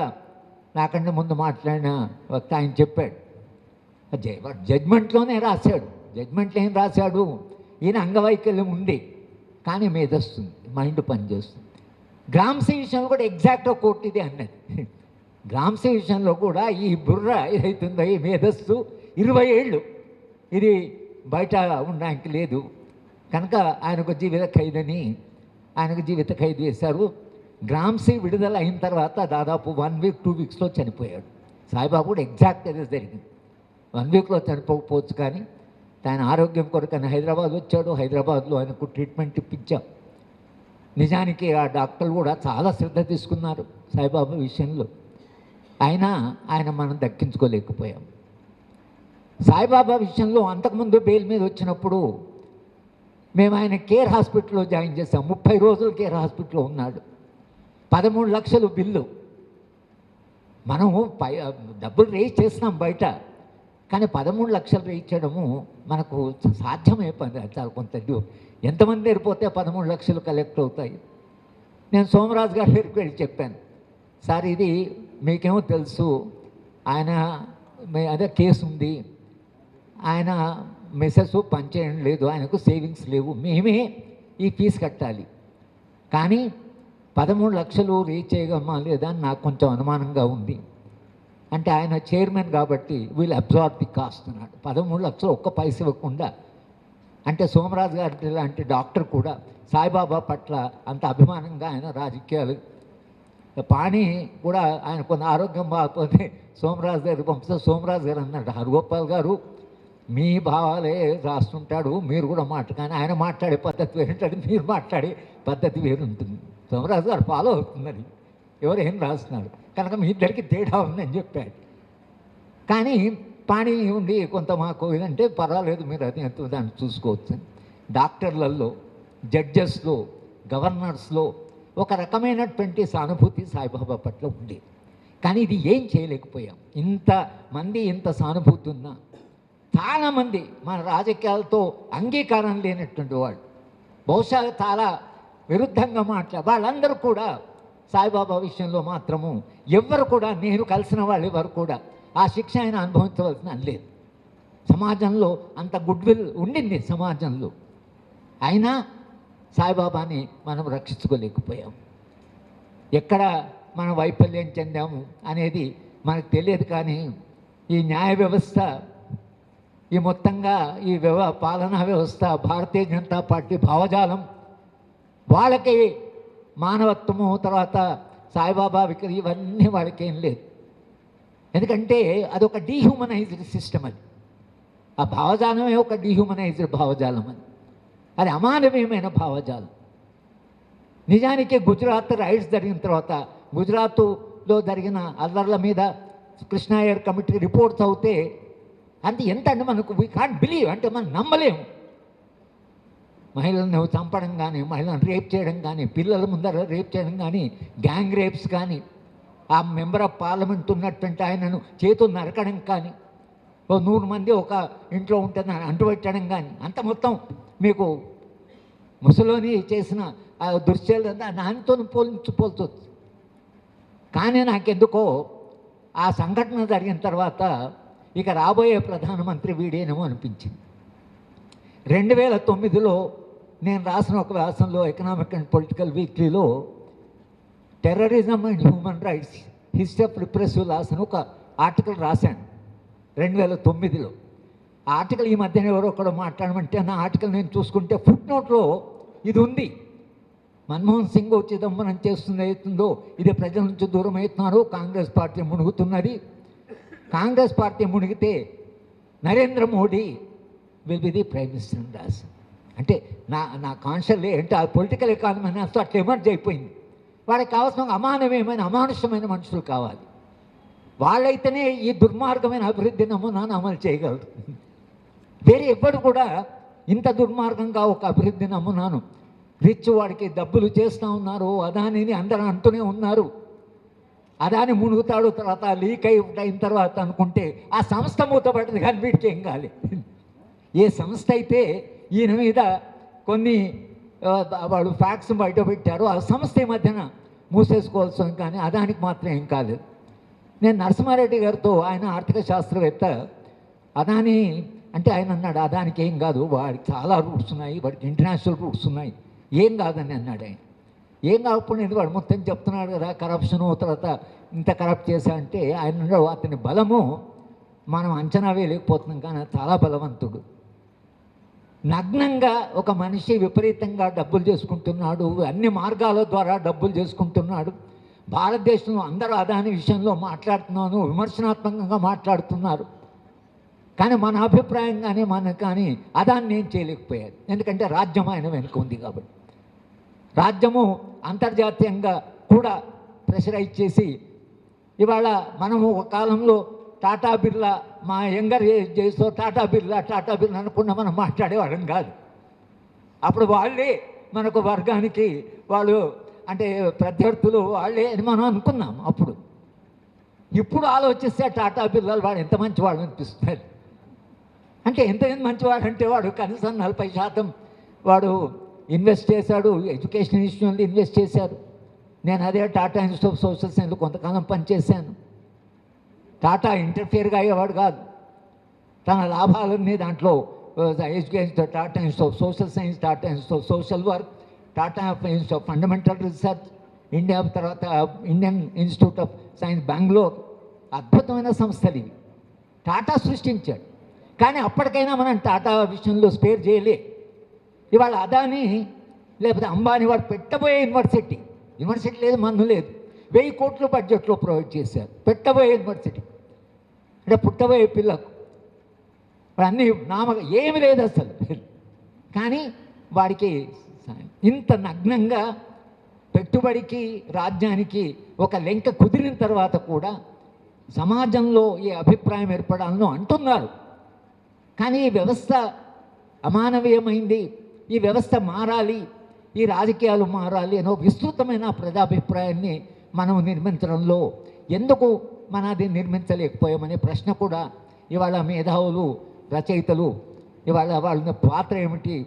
నాకంటే ముందు మాట్లాడిన వక్త ఆయన చెప్పాడు, జడ్జ్మెంట్లోనే రాశాడు, జడ్జ్మెంట్లో ఏం రాశాడు, ఈయన అంగవైకల్యం ఉంది కానీ మేధస్తుంది, మైండ్ పనిచేస్తుంది. గ్రామ్సీ విషయంలో కూడా ఎగ్జాక్ట్గా కోర్టు ఇది అన్నది. గ్రామ్సీ విషయంలో కూడా ఈ బుర్ర ఏదైతుందో ఈ మేధస్సు 20 ఏళ్ళు ఇది బయట ఉండడానికి లేదు కనుక ఆయనకు జీవిత ఖైదు వేశారు. గ్రామ్సీ విడుదల అయిన తర్వాత దాదాపు 1 వీక్ 2 వీక్స్లో చనిపోయాడు. సాయిబాబా కూడా ఎగ్జాక్ట్ అదే జరిగింది, 1 వీక్లో చనిపోకపోవచ్చు, కానీ ఆయన ఆరోగ్యం కొరకు ఆయన హైదరాబాద్ వచ్చాడు. హైదరాబాద్లో ఆయనకు ట్రీట్మెంట్ ఇప్పించాం. నిజానికి ఆ డాక్టర్లు కూడా చాలా శ్రద్ధ తీసుకున్నారు సాయిబాబా విషయంలో, అయినా ఆయన మనం దక్కించుకోలేకపోయాం. సాయిబాబా విషయంలో అంతకుముందు బెయిల్ మీద వచ్చినప్పుడు మేము ఆయన కేర్ హాస్పిటల్లో జాయిన్ చేసాం. 30 రోజులు కేర్ హాస్పిటల్లో ఉన్నాడు. 13 లక్షలు బిల్లు. మనము డబ్బులు రేజ్ చేస్తున్నాం బయట, కానీ 13 లక్షలు రేజ్ చేయడము మనకు సాధ్యమే పని. చాలా కొంత ఎంతమంది వెళ్ళిపోతే 13 లక్షలు కలెక్ట్ అవుతాయి. నేను సోమరాజు గారి దగ్గరికి వెళ్ళి చెప్పాను, సార్ ఇది మీకేమో తెలుసు, ఆయన అదే కేసు ఉంది, ఆయన మెసెస్ పనిచేయడం లేదు, ఆయనకు సేవింగ్స్ లేవు, మేమే ఈ ఫీజు కట్టాలి, కానీ 13 లక్షలు రీచ్ చేయగలమా లేదా అని నాకు కొంచెం అనుమానంగా ఉంది అంటే, ఆయన చైర్మన్ కాబట్టి వీళ్ళు అబ్జార్బ్ ది కాస్ట్ అన్నాడు. 13 లక్షలు ఒక్క పైస ఇవ్వకుండా, అంటే సోమరాజు గారి లాంటి డాక్టర్ కూడా సాయిబాబా పట్ల అంత అభిమానంగా ఆయన రాజకీయాలు పాణి కూడా ఆయన కొన్ని ఆరోగ్యం బాగపోతే సోమరాజు గారు పంపిస్తే సోమరాజు గారు అన్నాడు, హరిగోపాల్ గారు మీ భావాలే రాస్తుంటాడు, మీరు కూడా కానీ ఆయన మాట్లాడే పద్ధతి వేరుంటుంది, మీరు మాట్లాడే పద్ధతి వేరుంటుంది, సోమరాజు గారు ఫాలో అవుతుందని ఎవరు ఏం రాస్తున్నాడు కనుక మీ ఇద్దరికి తేడా ఉందని చెప్పాడు. కానీ పాణి ఉండి కొంత మాకు ఇదంటే పర్వాలేదు, మీరు అది ఎంతో దాన్ని చూసుకోవచ్చు. డాక్టర్లలో, జడ్జెస్లో, గవర్నర్స్లో ఒక రకమైనటువంటి సానుభూతి సాయిబాబా పట్ల ఉండేది. కానీ ఇది ఏం చేయలేకపోయాం. ఇంతమంది ఇంత సానుభూతి ఉన్నా చాలామంది మన రాజకీయాలతో అంగీకారం లేనటువంటి వాళ్ళు, బహుశా చాలా విరుద్ధంగా వాళ్ళందరూ కూడా సాయిబాబా విషయంలో మాత్రము ఎవ్వరు కూడా, నేను కలిసిన వాళ్ళు ఎవరు కూడా ఆ శిక్ష ఆయన అనుభవించవలసిన లేదు. సమాజంలో అంత గుడ్ విల్ ఉండింది సమాజంలో, అయినా సాయిబాబాని మనం రక్షించుకోలేకపోయాం. ఎక్కడ మనం వైఫల్యం చెందాము అనేది మనకు తెలియదు. కానీ ఈ న్యాయ వ్యవస్థ, ఈ మొత్తంగా ఈ పాలనా వ్యవస్థ, భారతీయ జనతా పార్టీ భావజాలం, వాళ్ళకి మానవత్వము, తర్వాత సాయిబాబా ఇవన్నీ వాళ్ళకి ఏం లేదు. ఎందుకంటే అదొక డీహ్యూమనైజ్డ్ సిస్టమ్. ఆ భావజాలమే ఒక డీహ్యూమనైజ్డ్ భావజాలం. అది అమానవీయమైన భావజాలం. నిజానికి గుజరాత్ రైట్స్ జరిగిన తర్వాత, గుజరాత్లో జరిగిన అల్లర్ల మీద కృష్ణయ్యర్ కమిటీ రిపోర్ట్స్ అవుతే అంతే ఎంత అంటే మనకు వీ కాంట్ బిలీవ్, అంటే మనం నమ్మలేము. మహిళలను చంపడం కానీ, మహిళలను రేప్ చేయడం కానీ, పిల్లల ముందర రేప్ చేయడం కానీ, గ్యాంగ్ రేప్స్ కానీ, ఆ మెంబర్ ఆఫ్ పార్లమెంట్ ఉన్నటువంటి ఆయనను చేతులు నరకడం కానీ, 100 మంది ఒక ఇంట్లో ఉంటుంది అంటుపెట్టడం కానీ, అంత మొత్తం మీకు ముసలోని చేసిన ఆ దృశ్యాలు దానితో పోల్చొచ్చు. కానీ నాకెందుకో ఆ సంఘటన జరిగిన తర్వాత ఇక రాబోయే ప్రధానమంత్రి వీడేనేమో అనిపించింది. 2009లో నేను రాసిన ఒక వ్యాసంలో, ఎకనామిక్ అండ్ పొలిటికల్ వీక్లీలో, terrorism and human rights, history of repressive laws అని ఒక ఆర్టికల్ రాశాను 2009లో. ఆ ఆర్టికల్ ఈ మధ్యన ఎవరో ఒకడు మాట్లాడమంటే, నా ఆర్టికల్ నేను చూసుకుంటే ఫుట్ నోట్లో ఇది ఉంది. మన్మోహన్ సింగ్ చిదంబరం చేస్తుంది అవుతుందో ఇది ప్రజల నుంచి దూరం అవుతున్నారు, కాంగ్రెస్ పార్టీ మునుగుతున్నది, కాంగ్రెస్ పార్టీ మునిగితే Narendra Modi will be the prime minister అని రాసి. అంటే నా కాన్షియస్ ఏంటి, ఆ పొలిటికల్ ఎకానమీ అని అట్లా ఎమర్జ్ అయిపోయింది. వాళ్ళకి కావాల్సిన అమానవీయమైన, అమానుష్యమైన మనుషులు కావాలి. వాళ్ళైతేనే ఈ దుర్మార్గమైన అభివృద్ధి నమూనాను అమలు చేయగలరు. వేరే ఎవ్వరు కూడా ఇంత దుర్మార్గంగా ఒక అభివృద్ధి నమూనాను, రిచ్ వాడికి డబ్బులు చేస్తూ ఉన్నారు, అదానిని అందరూ అంటూనే ఉన్నారు, అదాని మునుగుతాడు, తర్వాత లీక్ అయిన తర్వాత అనుకుంటే ఆ సంస్థ మూతపడ్డది. కానీ వీడికి ఏం కాలే. ఏ సంస్థ అయితే ఈయన మీద కొన్ని వాళ్ళు ఫ్యాక్ట్స్ బయట పెట్టారు, ఆ సంస్థ ఈ మధ్యన మూసేసుకోవాల్సింది, కానీ అదానికి మాత్రం ఏం కాలేదు. నేను నరసింహారెడ్డి గారితో, ఆయన ఆర్థిక శాస్త్రవేత్త, అదాని అంటే ఆయన అన్నాడు, అదానికి ఏం కాదు, వాడికి చాలా రూట్స్ ఉన్నాయి, వాడికి ఇంటర్నేషనల్ రూట్స్ ఉన్నాయి, ఏం కాదని అన్నాడు ఆయన. ఏం కాకపోయినది వాడు మొత్తం చెప్తున్నాడు కదా, కరప్షను, తర్వాత ఇంత కరప్ట్ చేశా అంటే ఆయన అతని బలము మనం అంచనా వేయలేకపోతున్నాం, కానీ చాలా బలవంతుడు. నగ్నంగా ఒక మనిషి విపరీతంగా డబ్బులు చేసుకుంటున్నాడు, అన్ని మార్గాల ద్వారా డబ్బులు చేసుకుంటున్నాడు. భారతదేశంలో అందరూ అదాని విషయంలో మాట్లాడుతున్నాను, విమర్శనాత్మకంగా మాట్లాడుతున్నారు. కానీ మన అభిప్రాయం కానీ కానీ అదాన్ని ఏం చేయలేకపోయారు. ఎందుకంటే రాజ్యం ఆయన వెనుక ఉంది కాబట్టి. రాజ్యము అంతర్జాతీయంగా కూడా ప్రెషరైజ్ చేసి, ఇవాళ మనము ఒక కాలంలో టాటా బిర్లా, మా యంగర్ ఏజ్తో టాటా బిర్లా అనుకున్న మనం మాట్లాడేవాళ్ళం కాదు. అప్పుడు వాళ్ళే మనకు వర్గానికి వాళ్ళు అంటే ప్రత్యర్థులు వాళ్ళే అని మనం అనుకున్నాం అప్పుడు. ఇప్పుడు ఆలోచిస్తే టాటా బిర్లాలు వాడు ఎంత మంచివాడు అనిపిస్తున్నారు. అంటే ఎంత మంచివాడు అంటే వాడు కనీసం 40% వాడు ఇన్వెస్ట్ చేశాడు, ఎడ్యుకేషన్ ఇన్స్టిట్యూషన్లో ఇన్వెస్ట్ చేశారు. నేను అదే టాటా ఇన్స్టిట్యూట్ ఆఫ్ సోషల్ సైన్స్లో కొంతకాలం పనిచేశాను. టాటా ఇంటర్ఫియర్గా అయ్యేవాడు కాదు, తన లాభాలన్నీ దాంట్లో education, Tata institute of social science, Tata institute of social work, Tata institute of fundamental research, India, తర్వాత Indian institute of science Bengaluru, అద్భుతమైన సంస్థలు ఇవి టాటా సృష్టించాడు. కానీ అప్పటికైనా మనం టాటా విషయంలో స్పేర్ చేయలే. ఇవాళ అదాని లేకపోతే అంబానీ వాడు పెట్టబోయే యూనివర్సిటీ లేదు, మన్ను లేదు, 1000 కోట్లు బడ్జెట్లో ప్రొవైడ్ చేశారు. పెట్టబోయే యూనివర్సిటీ అంటే పుట్టబోయే పిల్లకు అన్నీ ఏమి లేదు అసలు. కానీ వాడికి ఇంత నగ్నంగా పెట్టుబడికి రాజ్యానికి ఒక లెంక కుదిరిన తర్వాత కూడా సమాజంలో ఈ అభిప్రాయం ఏర్పడాలను అంటున్నారు. కానీ ఈ వ్యవస్థ అమానవీయమైంది, ఈ వ్యవస్థ మారాలి, ఈ రాజకీయాలు మారాలి అనో విస్తృతమైన ప్రజాభిప్రాయాన్ని మనం నిర్మించడంలో ఎందుకు మన అది నిర్మించలేకపోయామనే ప్రశ్న కూడా ఇవాళ మేధావులు, రచయితలు ఇవాళ వాళ్ళ పాత్ర ఏమిటి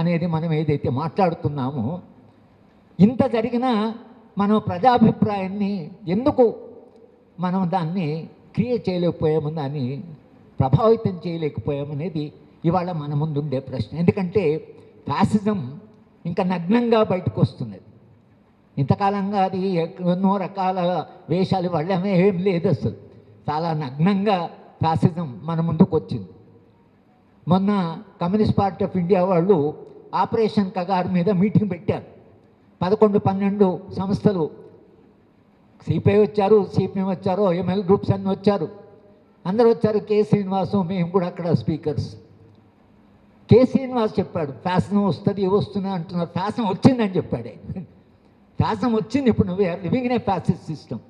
అనేది మనం ఏదైతే మాట్లాడుతున్నామో, ఇంత జరిగినా మనం ప్రజాభిప్రాయాన్ని ఎందుకు మనం దాన్ని క్రియేట్ చేయలేకపోయాము, దాన్ని ప్రభావితం చేయలేకపోయామనేది ఇవాళ మన ముందుండే ప్రశ్న. ఎందుకంటే ఫ్యాసిజం ఇంకా నగ్నంగా బయటకు వస్తున్నది. ఇంతకాలంగా అది ఎన్నో రకాల వేషాలు వాళ్ళమే ఏం లేదు, అసలు చాలా నగ్నంగా ఫ్యాసిజం మన ముందుకు వచ్చింది. మొన్న కమ్యూనిస్ట్ పార్టీ ఆఫ్ ఇండియా వాళ్ళు ఆపరేషన్ కగార్ మీద మీటింగ్ పెట్టారు. 11-12 సంస్థలు, సిపిఐ వచ్చారు, సిపిఎం వచ్చారు, ఎంఎల్ గ్రూప్స్ అన్నీ వచ్చారు, అందరూ వచ్చారు. కె శ్రీనివాసు, మేము కూడా అక్కడ స్పీకర్స్. కె శ్రీనివాస్ చెప్పాడు, ఫ్యాషన్ వస్తుంది వస్తుంది అంటున్నారు, ఫ్యాషన్ వచ్చిందని చెప్పాడు. ఫ్యాషన్ వచ్చింది, ఇప్పుడు నువ్వు living in a fascist system.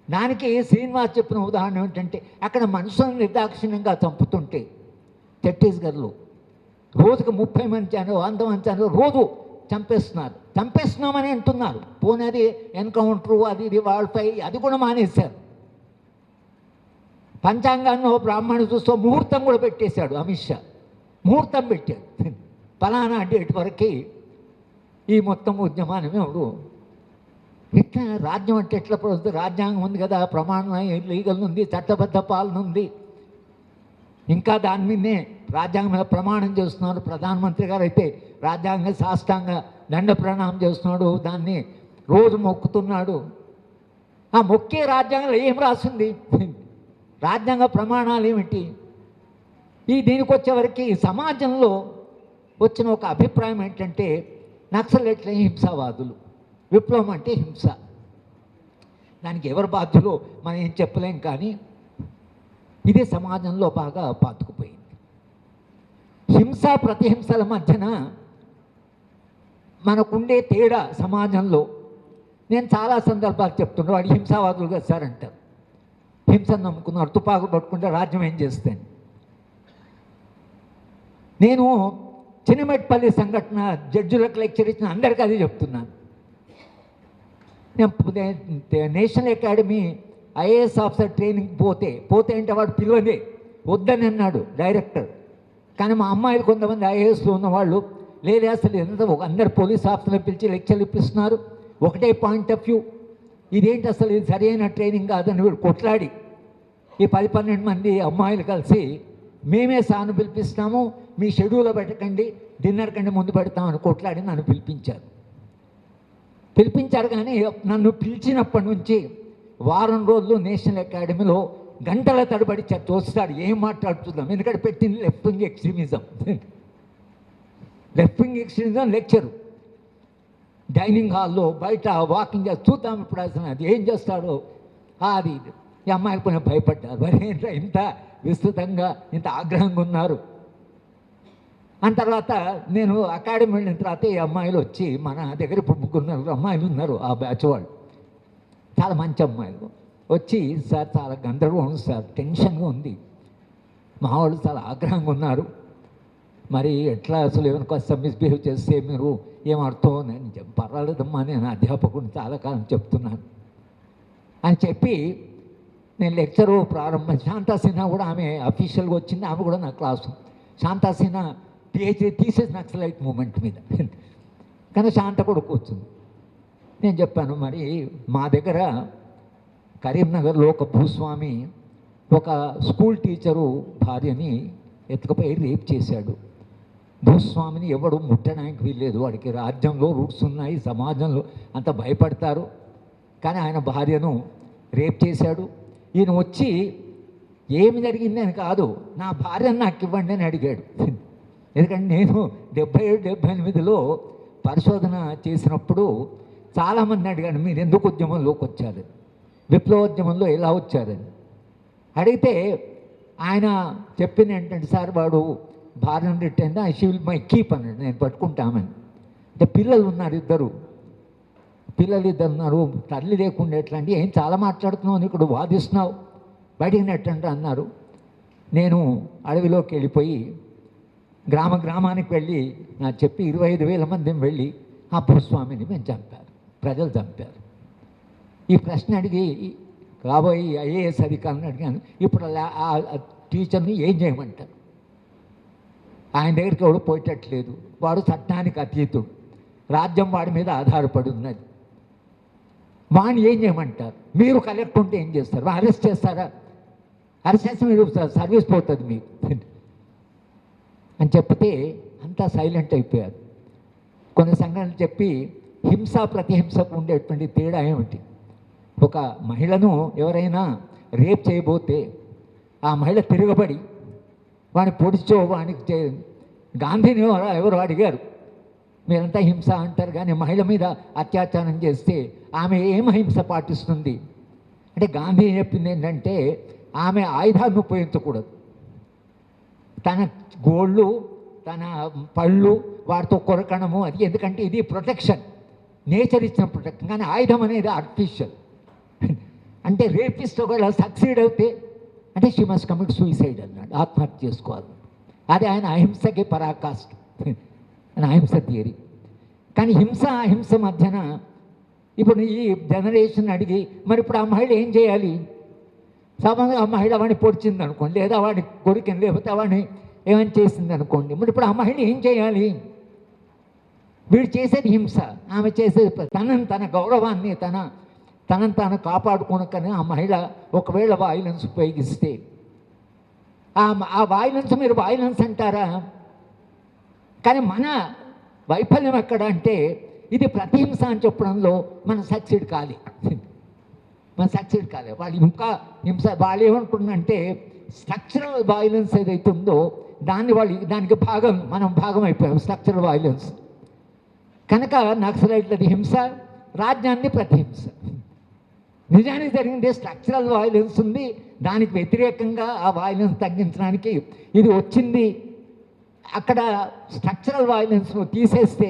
దానికి శ్రీనివాస్ చెప్పిన ఉదాహరణ ఏంటంటే, అక్కడ మనుషులను నిర్దాక్షిణ్యంగా చంపుతుంటే ఛత్తీస్గఢ్లో రోజుకు 30 మంది అని 100 మంది అని రోజు చంపేస్తున్నామని అంటున్నారు. పోనీ అది ఎన్కౌంటరు అది ఇది వాళ్ళపై అది కూడా మానేశారు. పంచాంగాన్ని బ్రాహ్మణు చూస్తూ ముహూర్తం కూడా పెట్టేశాడు అమిత్ షా. ముహూర్తం పెట్టాడు, ఫలానా డేట్ వరకు ఈ మొత్తం ఉద్యమాన్ని ఎవడు ఇట్లా. రాజ్యం అంటే ఎట్లా పడుతుంది? రాజ్యాంగం ఉంది కదా, ప్రమాణం లీగల్ ఉంది, చట్టబద్ధ పాలన ఉంది. ఇంకా దాని మీదనే రాజ్యాంగం మీద ప్రమాణం చేస్తున్నారు. ప్రధానమంత్రి గారు అయితే రాజ్యాంగ సాష్టాంగ దండ ప్రణామం చేస్తున్నాడు, దాన్ని రోజు మొక్కుతున్నాడు. ఆ మొక్కే రాజ్యాంగంలో ఏం రాసింది? రాజ్యాంగ ప్రమాణాలు ఏమిటి? దీనికి వచ్చేవరకు సమాజంలో వచ్చిన ఒక అభిప్రాయం ఏంటంటే, నక్సలైట్లే హింసావాదులు, విప్లవం అంటే హింస. దానికి ఎవరు బాధ్యులో మనం ఏం చెప్పలేం, కానీ ఇదే సమాజంలో బాగా పాతుకుపోయింది. హింస ప్రతిహింసల మధ్యన మనకుండే తేడా సమాజంలో నేను చాలా సందర్భాలు చెప్తున్నాను. వాడు హింసావాదులుగా సార్ అంటారు, హింసను నమ్ముకున్నారు, తుపాకులు పట్టుకుంటే రాజ్యం ఏం చేస్తాను. నేను చిన్నమెట్పల్లి సంఘటన జడ్జిలకు లెక్చర్ ఇచ్చిన అందరికీ అది చెప్తున్నాను. నేను national academy IAS officer training పోతే అంటే వాడు పిలవదే, వద్దని అన్నాడు డైరెక్టర్. కానీ మా అమ్మాయిలు కొంతమంది ఐఏఎస్లో ఉన్నవాళ్ళు లేదే, అసలు ఎంత అందరు పోలీస్ ఆఫీసర్లు పిలిచి లెక్చర్లు ఇప్పిస్తున్నారు, ఒకటే పాయింట్ ఆఫ్ వ్యూ, ఇదేంటి అసలు ఇది సరైన ట్రైనింగ్ కాదని వీడు కొట్లాడి ఈ 10-12 మంది అమ్మాయిలు కలిసి మేమే సాను పిలిపిస్తాము, మీ షెడ్యూల్లో పెట్టకండి, డిన్నర్ కంటే ముందు పెడతామని కొట్లాడి నన్ను పిలిపించారు. కానీ నన్ను పిలిచినప్పటి నుంచి వారం రోజులు నేషనల్ అకాడమీలో గంటల తరబడి చర్చ వస్తాడు, ఏం మాట్లాడుతున్నాం. ఎందుకంటే పెట్టింది left wing extremism lecture. Dining హాల్లో బయట వాకింగ్ చేసి చూద్దాం ఇప్పుడు అసలు అది ఏం చేస్తాడో అది. ఈ అమ్మాయిలు కొంచెం భయపడ్డారు, మరి ఏంటో ఇంత విస్తృతంగా ఇంత ఆగ్రహంగా ఉన్నారు. అని తర్వాత నేను అకాడమీ వెళ్ళిన తర్వాత ఈ అమ్మాయిలు వచ్చి మన దగ్గర ఇప్పుడు 3 అమ్మాయిలు ఉన్నారు, ఆ బ్యాచ్ వాళ్ళు చాలా మంచి అమ్మాయిలు వచ్చి, సార్ చాలా గందరగోళం సార్, టెన్షన్గా ఉంది, మా వాళ్ళు చాలా ఆగ్రహంగా ఉన్నారు, మరి ఎట్లా అసలు ఏమైనా కొంచెం మిస్బిహేవ్ చేస్తే మీరు ఏమర్థం? నేను పర్వాలేదమ్మా, నేను అధ్యాపకుడిని చాలా కాలం చెప్తున్నాను అని చెప్పి నేను లెక్చరు ప్రారంభం. శాంతా సిన్హా కూడా ఆమె అఫీషియల్గా వచ్చింది, ఆమె కూడా నా క్లాసు. శాంతా సిన్హా పిహెచ్డీ తీసేసి నక్సలైట్ మూమెంట్ మీద, కానీ శాంత కూడా కూర్చుంది. నేను చెప్పాను, మరి మా దగ్గర కరీంనగర్లో ఒక భూస్వామి ఒక స్కూల్ టీచరు భార్యని ఎత్తుకుపోయి రేప్ చేశాడు. భూస్వామిని ఎవడు ముట్టడానికి వీల్లేదు, వాడికి రాజ్యంలో రూట్స్ ఉన్నాయి, సమాజంలో అంత భయపడతారు. కానీ ఆయన భార్యను రేప్ చేశాడు. ఈయన వచ్చి ఏమి జరిగిందని కాదు, నా భార్యను నాకు ఇవ్వండి అని అడిగాడు. ఎందుకంటే నేను 77-78లో పరిశోధన చేసినప్పుడు చాలామంది అడిగాను, మీరు ఎందుకు ఉద్యమంలోకి వచ్చారు, విప్లవోద్యమంలో ఎలా వచ్చారని అడిగితే ఆయన చెప్పింది ఏంటంటే, సార్ వాడు భార్యను retain she will my keep అన్నాడు, నేను పట్టుకుంటామని. అంటే పిల్లలు ఉన్నారు, ఇద్దరు ఉన్నారు, తల్లి లేకుండా ఎట్లా అంటే, ఏం చాలా మాట్లాడుతున్నావు, ఇక్కడ వాదిస్తున్నావు, బయటికి నెట్టండి అన్నారు. నేను అడవిలోకి వెళ్ళిపోయి గ్రామానికి వెళ్ళి నాకు చెప్పి 25,000 మందిని వెళ్ళి ఆ భూస్వామిని మేము చంపారు, ప్రజలు చంపారు. ఈ ప్రశ్న అడిగి కాబోయే ఐఏఎస్ అధికారులను అడిగాను, ఇప్పుడు ఆ టీచర్ని ఏం చేయమంటారు? ఆయన దగ్గరికి ఎవడు పోయేటట్లేదు, వాడు చట్టానికి అతీతుడు, రాజ్యం వాడి మీద ఆధారపడి ఉన్నది, వాడిని ఏం చేయమంటారు? మీరు కలెక్ట్ ఉంటే ఏం చేస్తారు? అరెస్ట్ చేస్తారా? అరెస్ట్ చేస్తే మీరు సర్వీస్ పోతుంది మీకు అని చెప్తే అంతా సైలెంట్ అయిపోయారు. కొన్ని సంఘటనలు చెప్పి హింస ప్రతిహింసకు ఉండేటువంటి తేడా ఏమిటి? ఒక మహిళను ఎవరైనా రేప్ చేయబోతే ఆ మహిళ తిరగబడి వాడిని పొడిచో వానికి గాంధీని ఎవరు అడిగారు, మీరంతా హింస అంటారు కానీ మహిళ మీద అత్యాచారం చేస్తే ఆమె ఏం హింస పాటిస్తుంది అంటే గాంధీ చెప్పింది ఏంటంటే ఆమె ఆయుధాన్ని ఉపయోగించకూడదు, తన గోళ్ళు తన పళ్ళు వాటితో కొరకడము అది, ఎందుకంటే ఇది ప్రొటెక్షన్, నేచర్ ఇచ్చిన ప్రొటెక్షన్. కానీ ఆయుధం అనేది ఆర్టిఫిషియల్. అంటే రేపిస్ట్ ఒకవేళ సక్సీడ్ అవుతే అంటే షీ మస్ట్ కమిట్ సూసైడ్ అన్నాడు, ఆత్మహత్య చేసుకోవాలి. అది ఆయన అహింసకి పరాకాష్ట అని అహింస థియరీ. కానీ హింస అహింస మధ్యన ఇప్పుడు ఈ జనరేషన్ అడిగి మరి ఇప్పుడు ఆ మహిళ ఏం చేయాలి? సామాన్యంగా ఆ మహిళ వాడిని పొడిచింది అనుకోండి, లేదా వాడిని కొరికింది, లేకపోతే వాడిని ఏమైనా చేసింది అనుకోండి, మరి ఇప్పుడు ఆ మహిళ ఏం చేయాలి? వీడు చేసేది హింస, ఆమె చేసేది తన గౌరవాన్ని తనను తాను కాపాడుకోనకనే ఆ మహిళ ఒకవేళ వాయిలెన్స్ ఉపయోగిస్తే ఆ వాయిలెన్స్ మీరు వాయిలెన్స్ అంటారా? కానీ మన వైఫల్యం ఎక్కడ అంటే ఇది ప్రతిహింస అని చెప్పడంలో మనం సక్సీడ్ కాలే. వాళ్ళు ఇంకా హింస వాళ్ళు ఏమనుకుంటున్నారంటే స్ట్రక్చరల్ వైలెన్స్ ఏదైతే ఉందో దానికి మనం భాగం అయిపోయాం స్ట్రక్చరల్ వైలెన్స్. కనుక నక్సలైట్లది హింస, రాజ్యాన్ని ప్రతిహింస. నిజానికి జరిగింది స్ట్రక్చరల్ వైలెన్స్ ఉంది, దానికి వ్యతిరేకంగా ఆ వైలెన్స్ తగ్గించడానికి ఇది వచ్చింది. అక్కడ స్ట్రక్చరల్ వైలెన్స్ను తీసేస్తే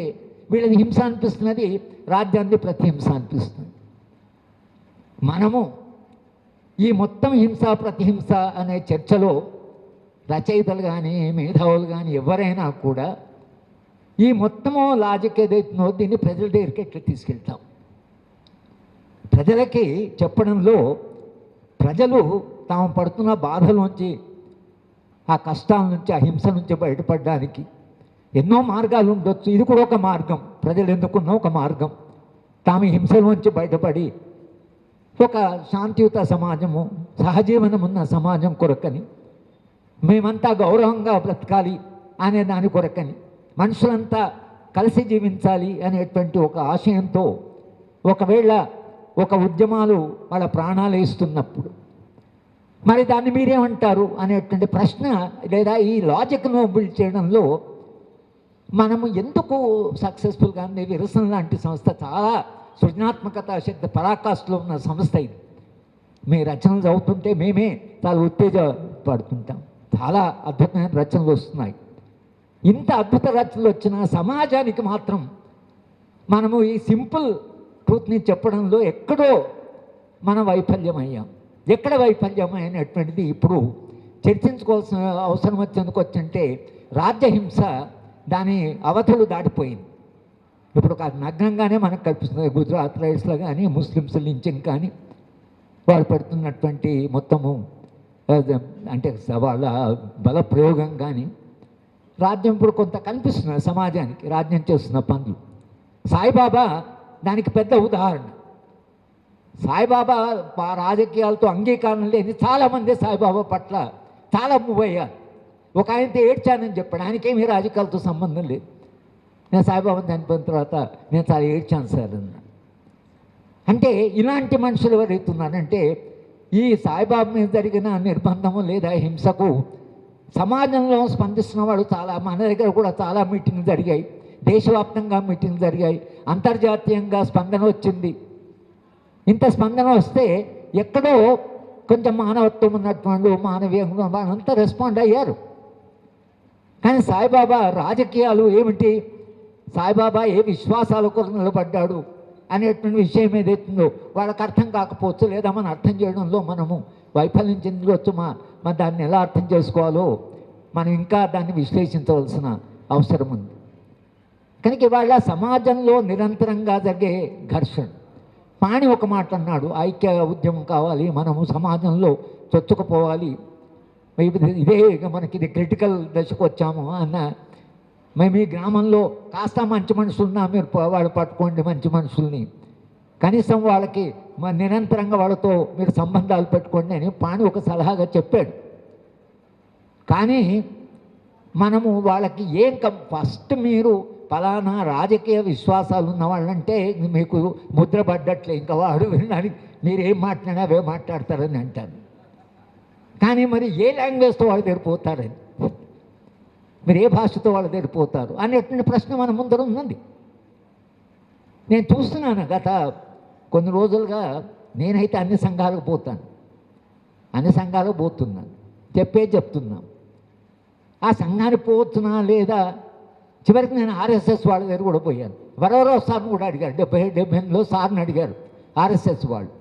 వీళ్ళది హింస అనిపిస్తున్నది, రాజ్యాన్ని ప్రతిహింస అనిపిస్తుంది. మనము ఈ మొత్తం హింస ప్రతిహింస అనే చర్చలో రచయితలు కానీ మేధావులు కానీ ఎవరైనా కూడా ఈ మొత్తము లాజిక్ ఏదైతుందో దీన్ని ప్రజల దగ్గరికి ఎట్లా తీసుకెళ్తాం? ప్రజలకి చెప్పడంలో ప్రజలు తాము పడుతున్న బాధలోంచి, ఆ కష్టాల నుంచి, ఆ హింస నుంచి బయటపడడానికి ఎన్నో మార్గాలు ఉండొచ్చు. ఇది కూడా ఒక మార్గం, ప్రజలు ఎందుకున్న ఒక మార్గం. తాము హింసలోంచి బయటపడి ఒక శాంతియుత సమాజము, సహజీవనం ఉన్న సమాజం కొరకని, మేమంతా గౌరవంగా బ్రతకాలి అనే దాని కొరకని, మనుషులంతా కలిసి జీవించాలి అనేటువంటి ఒక ఆశయంతో ఒకవేళ ఒక ఉద్యమాలు వాళ్ళ ప్రాణాలు వేస్తున్నప్పుడు మరి దాన్ని మీరేమంటారు అనేటువంటి ప్రశ్న, లేదా ఈ లాజిక్ను బిల్డ్ చేయడంలో మనము ఎందుకు సక్సెస్ఫుల్గా విరసన లాంటి సంస్థ చాలా సృజనాత్మకత శక్తి పరాకాష్ఠలో ఉన్న సంస్థ ఇది. మీ రచనలు చదువుతుంటే మేమే చాలా ఉత్తేజపడుతుంటాం. చాలా అద్భుతమైన రచనలు వస్తున్నాయి. ఇంత అద్భుత రచనలు వచ్చిన సమాజానికి మాత్రం మనము ఈ సింపుల్ ట్రూత్ని చెప్పడంలో ఎక్కడో మనం వైఫల్యమయ్యాం. ఎక్కడ వైఫల్యం అయినటువంటిది ఇప్పుడు చర్చించుకోవాల్సిన అవసరం వచ్చేందుకు రాజ్యహింస దాని అవధులు దాటిపోయింది. ఇప్పుడు కాదు నగ్నంగానే మనకు కల్పిస్తుంది. గుజరాత్ రైట్స్లో కానీ ముస్లిమ్స్ లించింగ్ కానీ వాళ్ళు పెడుతున్నటువంటి మొత్తము అంటే వాళ్ళ బల ప్రయోగం కానీ రాజ్యం ఇప్పుడు కొంత కనిపిస్తున్నది సమాజానికి, రాజ్యం చేస్తున్న పనులు. సాయిబాబా దానికి పెద్ద ఉదాహరణ. సాయిబాబా రాజకీయాలతో అంగీకారం లేని చాలామంది సాయిబాబా పట్ల చాలా మూవ్ అయ్యారు. ఒక ఆయనతో ఏడ్చానని చెప్పాడు, ఆయనకేమీ రాజకీయాలతో సంబంధం లేదు. నేను సాయిబాబాని చనిపోయిన తర్వాత నేను చాలా ఏడ్చాను సార్ అన్న. అంటే ఇలాంటి మనుషులు ఎవరైతున్నారంటే ఈ సాయిబాబా మీద జరిగిన నిర్బంధము లేదా హింసకు సమాజంలో స్పందిస్తున్న వాడు చాలా, మన దగ్గర కూడా చాలా మీటింగ్లు జరిగాయి, దేశవ్యాప్తంగా మీటింగ్లు జరిగాయి, అంతర్జాతీయంగా స్పందన వచ్చింది. ఇంత స్పందన వస్తే ఎక్కడో కొంచెం మానవత్వం ఉన్నటువంటి మానవీయంగా వాళ్ళంతా రెస్పాండ్ అయ్యారు. కానీ సాయిబాబా రాజకీయాలు ఏమిటి, సాయిబాబా ఏ విశ్వాసాల కొరకు నిలబడ్డాడు అనేటువంటి విషయం ఏదైతుందో వాళ్ళకి అర్థం కాకపోవచ్చు, లేదా మనం అర్థం చేయడంలో మనము వైఫల్యం చెందవచ్చు. మా దాన్ని ఎలా అర్థం చేసుకోవాలో మనం ఇంకా దాన్ని విశ్లేషించవలసిన అవసరం ఉంది. కనుక ఇవాళ సమాజంలో నిరంతరంగా జరిగే ఘర్షణ. పాణి ఒక మాట అన్నాడు, ఐక్య ఉద్యమం కావాలి, మనము సమాజంలో చొచ్చుకుపోవాలి, ఇదే మనకి ఇది క్రిటికల్ దశకు వచ్చాము అన్న. మేము ఈ గ్రామంలో కాస్త మంచి మనుషులున్నా మీరు వాళ్ళు పట్టుకోండి మంచి మనుషుల్ని, కనీసం వాళ్ళకి నిరంతరంగా వాళ్ళతో మీరు సంబంధాలు పెట్టుకోండి అని పాణి ఒక సలహాగా చెప్పాడు. కానీ మనము వాళ్ళకి ఫస్ట్ మీరు ఫలానా రాజకీయ విశ్వాసాలు ఉన్న వాళ్ళంటే మీకు ముద్ర పడ్డట్లే, ఇంకా వాడు వినడానికి మీరు ఏం మాట్లాడినా అవే మాట్లాడతారని అంటారు. కానీ మరి ఏ లాంగ్వేజ్తో వాళ్ళు తెరిపోతారని, మీరు ఏ భాషతో వాళ్ళు తెరిపోతారు అనేటువంటి ప్రశ్న మన ముందర ఉంది. నేను చూస్తున్నాను గత కొన్ని రోజులుగా. నేనైతే అన్ని సంఘాలకు పోతాను, అన్ని సంఘాలకు పోతున్నాను, చెప్తున్నాను. ఆ సంఘానికి పోతున్నా లేదా చివరికి నేను ఆర్ఎస్ఎస్ వాళ్ళ దగ్గర కూడా పోయాను. వరవరావు సార్ని కూడా అడిగారు, 78లో సార్ని అడిగారు ఆర్ఎస్ఎస్ వాళ్ళు.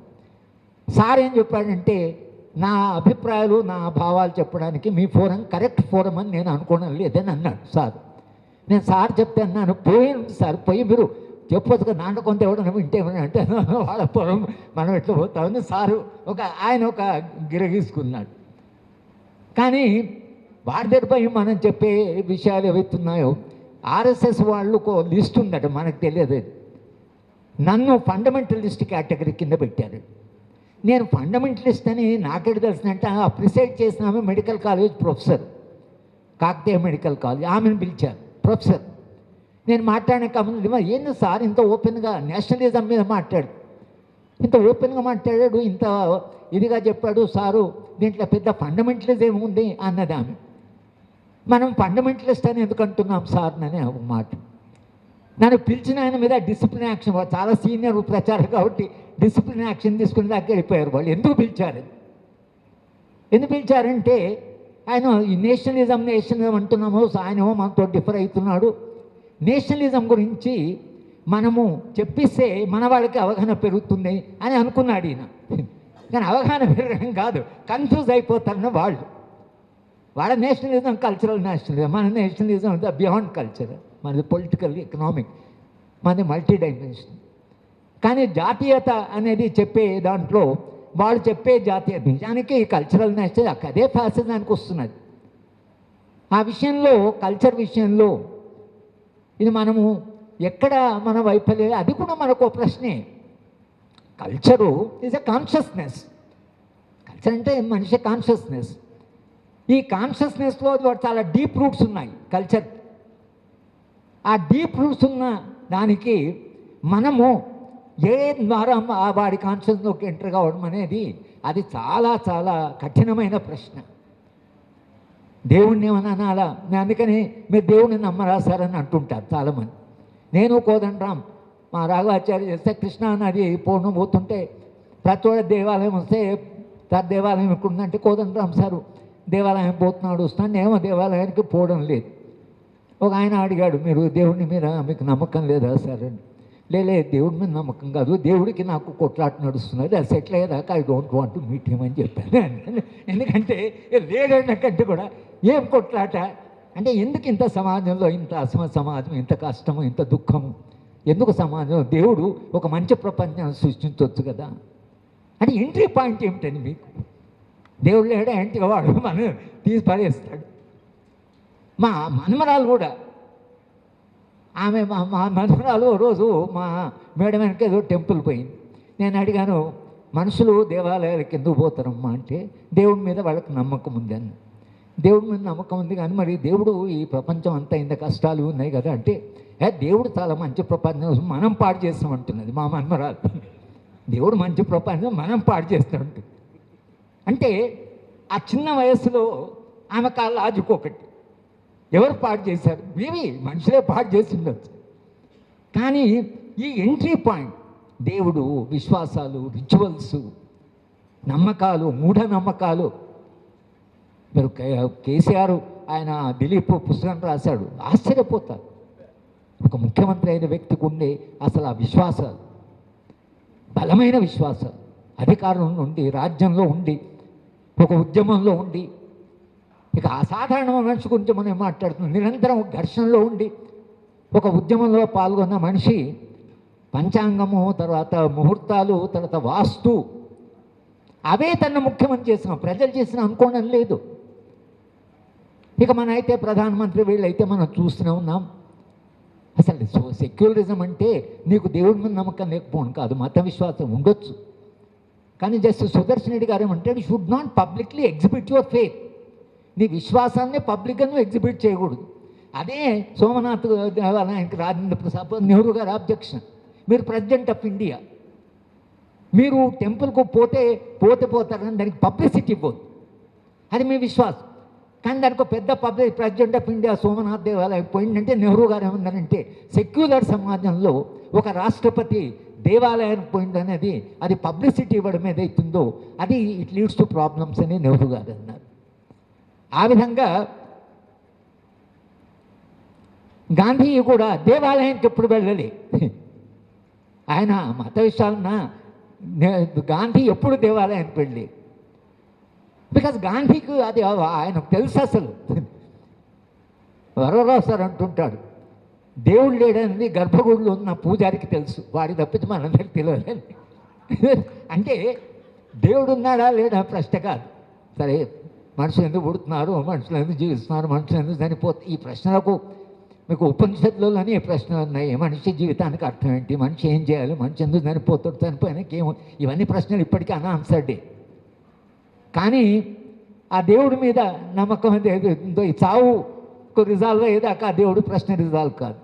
సార్ ఏం చెప్పాడంటే, నా అభిప్రాయాలు నా భావాలు చెప్పడానికి మీ ఫోరం కరెక్ట్ ఫోరం అని నేను అనుకోవడం లేదని అన్నాడు సార్. నేను సార్ చెప్తే అన్నాను, పోయింది సార్, పోయి మీరు చెప్పొచ్చుగా నాన్న కొంత ఎవడన్నా వింటేమని అంటే వాళ్ళ ఫోరం మనం ఎట్లా పోతామని సారు ఆయన ఒక గిరగీసుకున్నాడు. కానీ వాడి దగ్గరపై మనం చెప్పే విషయాలు ఏవైతున్నాయో ఆర్ఎస్ఎస్ వాళ్ళు ఒక లిస్ట్ ఉందట, మనకు తెలియదు. నన్ను ఫండమెంటలిస్ట్ కేటగిరీ కింద పెట్టారు. నేను ఫండమెంటలిస్ట్ అని నాకెడు తెలిసినట్టు ప్రిసైడ్ చేసిన ఆమె medical college professor, Kakatiya medical college, ఆమెను పిలిచారు ప్రొఫెసర్. నేను మాట్లాడిన కమ్యూనిటీ ఏంది సార్ ఇంత ఓపెన్గా నేషనలిజం మీద ఇంత ఓపెన్గా మాట్లాడాడు, ఇంత ఇదిగా చెప్పాడు సారు, దీంట్లో పెద్ద ఫండమెంటలిజం ఉంది అన్నది ఆమె. మనం ఫండమెంటలిస్ట్ అని ఎందుకు అంటున్నాం సార్ అని ఒక మాట. నన్ను పిలిచిన ఆయన మీద డిసిప్లిన్ యాక్షన్, చాలా సీనియర్ ప్రచారం కాబట్టి డిసిప్లిన్ యాక్షన్ తీసుకుని దాకా వెళ్ళిపోయారు వాళ్ళు. ఎందుకు పిలిచారంటే ఆయన ఈ నేషనలిజం అంటున్నాము, ఆయనేమో మనతో డిఫర్ అవుతున్నాడు. నేషనలిజం గురించి మనము చెప్పిస్తే మన వాళ్ళకి అవగాహన పెరుగుతుంది అని అనుకున్నాడు ఈయన. కానీ అవగాహన పెరగడం కాదు, కన్ఫ్యూజ్ అయిపోతారన్న వాళ్ళు. వాళ్ళ నేషనలిజం కల్చరల్ నేషనలిజం, మన నేషనలిజం బియాండ్ కల్చర్, మనది పొలిటికల్ ఎకనామిక్, మనది మల్టీ డైమెన్షన్. కానీ జాతీయత అనేది చెప్పే దాంట్లో వాళ్ళు చెప్పే జాతీయత నిజానికి కల్చరల్ నేషనల్ అదే ఫ్యాసిజానికి వస్తున్నది. ఆ విషయంలో కల్చర్ విషయంలో ఇది మనము ఎక్కడ మన వైఫల్యం, అది కూడా మనకు ప్రశ్నే. Culture is a consciousness. Culture అంటే మనిషి కాన్షియస్నెస్. ఈ కాన్షియస్నెస్లో చాలా డీప్ రూట్స్ ఉన్నాయి కల్చర్. ఆ డీప్ రూట్స్ ఉన్న దానికి మనము ఏ ద్వారా వాడి కాన్షియస్లోకి ఎంటర్ కావడం అనేది అది చాలా చాలా కఠినమైన ప్రశ్న. దేవుణ్ణి ఏమన్నా అనాలా? అందుకని మీరు దేవుణ్ణి నమ్మరాసారని అంటుంటారు చాలామంది. నేను కోదండరాం మా రాఘవాచార్య చేస్తే కృష్ణా నది పూర్ణం పోతుంటే ప్రతి దేవాలయం వస్తే దేవాలయం ఇక్కడ ఉందంటే కోదండరాం సారు దేవాలయం పోతున్నాడు వస్తున్నాడు, నేమో దేవాలయానికి పోవడం లేదు. ఒక ఆయన అడిగాడు, మీరు దేవుడిని మీద మీకు నమ్మకం లేదా సార్ అని. లేలే దేవుడి మీద నమ్మకం కాదు, దేవుడికి నాకు కొట్లాట నడుస్తున్నది, అది సెటిల్ అయ్యేదాకా I don't want to meet him అని చెప్పాను. ఎందుకంటే లేడన్న కంటే కూడా ఏం కొట్లాట అంటే ఎందుకు ఇంత సమాజంలో ఇంత సమాజం ఇంత కష్టము ఇంత దుఃఖము ఎందుకు సమాజం? దేవుడు ఒక మంచి ప్రపంచాన్ని సృష్టించవచ్చు కదా. అంటే ఎంట్రీ పాయింట్ ఏమిటని మీకు? దేవుడు లేడా అంటే వాడు మనం తీసి పడేస్తాడు. మా మనమరాలు కూడా ఆమె మా మనమరాలు రోజు మా మేడం వెనక ఏదో టెంపుల్ పోయింది. నేను అడిగాను, మనుషులు దేవాలయాలకు ఎందుకు పోతారమ్మా అంటే దేవుడి మీద వాళ్ళకి నమ్మకం ఉంది అని. దేవుడి మీద నమ్మకం ఉంది కానీ మరి దేవుడు ఈ ప్రపంచం అంతా ఇంత కష్టాలు ఉన్నాయి కదా అంటే దేవుడు చాలా మంచి ప్రపంచం మనం పాడు చేస్తామంటున్నది మా మనమరాలు. దేవుడు మంచి ప్రపంచం మనం పాడు చేస్తామంటుంది. అంటే ఆ చిన్న వయస్సులో ఆమె కాళ్ళ ఆజుకోకటి ఎవరు పాడు చేశారు? మేబీ మనుషులే పాడు చేసి ఉండొచ్చు. కానీ ఈ ఎంట్రీ పాయింట్ దేవుడు, విశ్వాసాలు, రిచువల్స్, నమ్మకాలు, మూఢనమ్మకాలు. మీరు కేసీఆర్ ఆయన దిలీప్ పుస్తకం రాశాడు, ఆశ్చర్యపోతారు. ఒక ముఖ్యమంత్రి అయిన వ్యక్తికి ఉండే అసలు ఆ విశ్వాసాలు, బలమైన విశ్వాసాలు, అధికారం నుండి రాజ్యంలో ఉండి ఒక ఉద్యమంలో ఉండి, ఇక అసాధారణ మనిషి గురించి మనం మాట్లాడుతున్నాం, నిరంతరం ఘర్షణలో ఉండి ఒక ఉద్యమంలో పాల్గొన్న మనిషి పంచాంగము, తర్వాత ముహూర్తాలు, తర్వాత వాస్తు, అవే తన ముఖ్యమని చేసినాం, ప్రజలు చేసిన అనుకోవడం లేదు. ఇక మన అయితే ప్రధానమంత్రి వీళ్ళైతే మనం చూస్తూనే ఉన్నాం. అసలు సెక్యులరిజం అంటే నీకు దేవుడి మీద నమ్మకం లేకపోవడం కాదు, మత విశ్వాసం ఉండొచ్చు. కానీ జస్టిస్ సుదర్శన్ రెడ్డి గారు ఏమంటాడు, should not publicly exhibit your faith. నీ విశ్వాసాన్ని పబ్లిక్గా నువ్వు ఎగ్జిబిట్ చేయకూడదు. అదే సోమనాథ్ దేవాలయానికి రాజేంద్ర ప్రసాద్ నెహ్రూ గారు అబ్జెక్షన్. మీరు ప్రెసిడెంట్ ఆఫ్ ఇండియా, మీరు టెంపుల్కు పోతారని దానికి పబ్లిసిటీ ఇవ్వద్దు, అది మీ విశ్వాసం. కానీ దానికి పెద్ద ప్రెసిడెంట్ ఆఫ్ ఇండియా సోమనాథ్ దేవాలయం పోయిందంటే నెహ్రూ గారు ఏమన్నారంటే, సెక్యులర్ సమాజంలో ఒక రాష్ట్రపతి దేవాలయానికి పోయిందనేది అది పబ్లిసిటీ ఇవ్వడం ఏదైతుందో అది ఇట్ లీడ్స్ టు ప్రాబ్లమ్స్ అని నెహ్రూ గారు అన్నారు. ఆ విధంగా గాంధీ కూడా దేవాలయానికి ఎప్పుడు వెళ్ళలే. ఆయన మత విషయాలన్నా గాంధీ ఎప్పుడు దేవాలయానికి వెళ్ళి, బికాజ్ గాంధీకి అది ఆయనకు తెలుసు. అసలు వరవరావు సార్ అంటుంటాడు, దేవుడు లేడని గర్భగుడిలో ఉన్న పూజారికి తెలుసు, వాడి తప్పించి మనందరికి తెలియదు. అంటే దేవుడు ఉన్నాడా లేడా ప్రశ్న కాదు. సరే, మనుషులు ఎందుకు పుడుతున్నారు, మనుషులు ఎందుకు జీవిస్తున్నారు, మనుషులు ఎందుకు చనిపోతారు, ఈ ప్రశ్నలకు మీకు ఉపనిషత్తులోనే ప్రశ్నలు ఉన్నాయి. మనిషి జీవితానికి అర్థం ఏంటి, మనిషి ఏం చేయాలి, మనిషి ఎందుకు చనిపోతాడు, చనిపోయినాక ఏమో, ఇవన్నీ ప్రశ్నలు ఇప్పటికీ అన్ఆన్సర్డే. కానీ ఆ దేవుడి మీద నమ్మకం ఏదో ఈ చావుకు రిజాల్వ్ అయ్యేదాకా ఆ దేవుడి ప్రశ్న రిజాల్వ్ కాదు.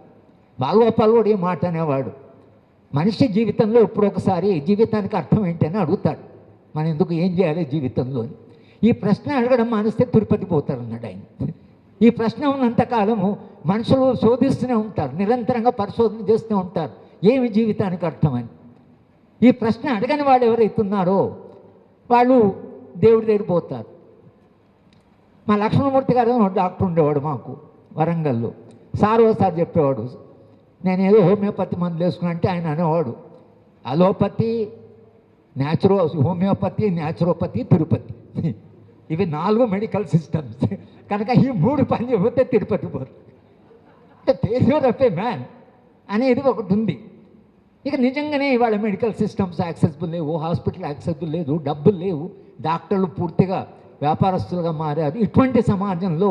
బాలగోపాల్ కూడా ఈ మాట అనేవాడు, మనిషి జీవితంలో ఎప్పుడొకసారి జీవితానికి అర్థం ఏంటని అడుగుతాడు, మనం ఎందుకు ఏం చేయాలి జీవితంలో. ఈ ప్రశ్న అడగడం మానేస్తే తిరుపతి పోతారన్నాడు ఆయన. ఈ ప్రశ్న ఉన్నంతకాలము మనుషులు శోధిస్తూనే ఉంటారు, నిరంతరంగా పరిశోధన చేస్తూ ఉంటారు, ఏమి జీవితానికి అర్థమని. ఈ ప్రశ్న అడగని వాళ్ళు ఎవరైతున్నారో వాళ్ళు దేవుడి దగ్గర పోతారు. మా లక్ష్మణమూర్తి గారు డాక్టర్ ఉండేవాడు మాకు వరంగల్లో. సార్ ఓసారి చెప్పేవాడు, నేను ఏదో హోమియోపతి మందులు వేసుకున్నా అంటే ఆయన అనేవాడు, అలోపతి, హోమియోపతి, న్యాచురోపతి, తిరుపతి, ఇవి 4 మెడికల్ సిస్టమ్స్. కనుక ఈ 3 పని చేయకపోతే తిరుపతి పోరు. అంటే ఫెయిల్యూర్ ఆఫ్ ఏ మ్యాన్ అనేది ఒకటి ఉంది. ఇక నిజంగానే ఇవాళ మెడికల్ సిస్టమ్స్ యాక్సెసిబుల్ లేవు, హాస్పిటల్ యాక్సెసిబుల్ లేదు, డబ్బులు లేవు, డాక్టర్లు పూర్తిగా వ్యాపారస్తులుగా మారారు. ఇటువంటి సమాజంలో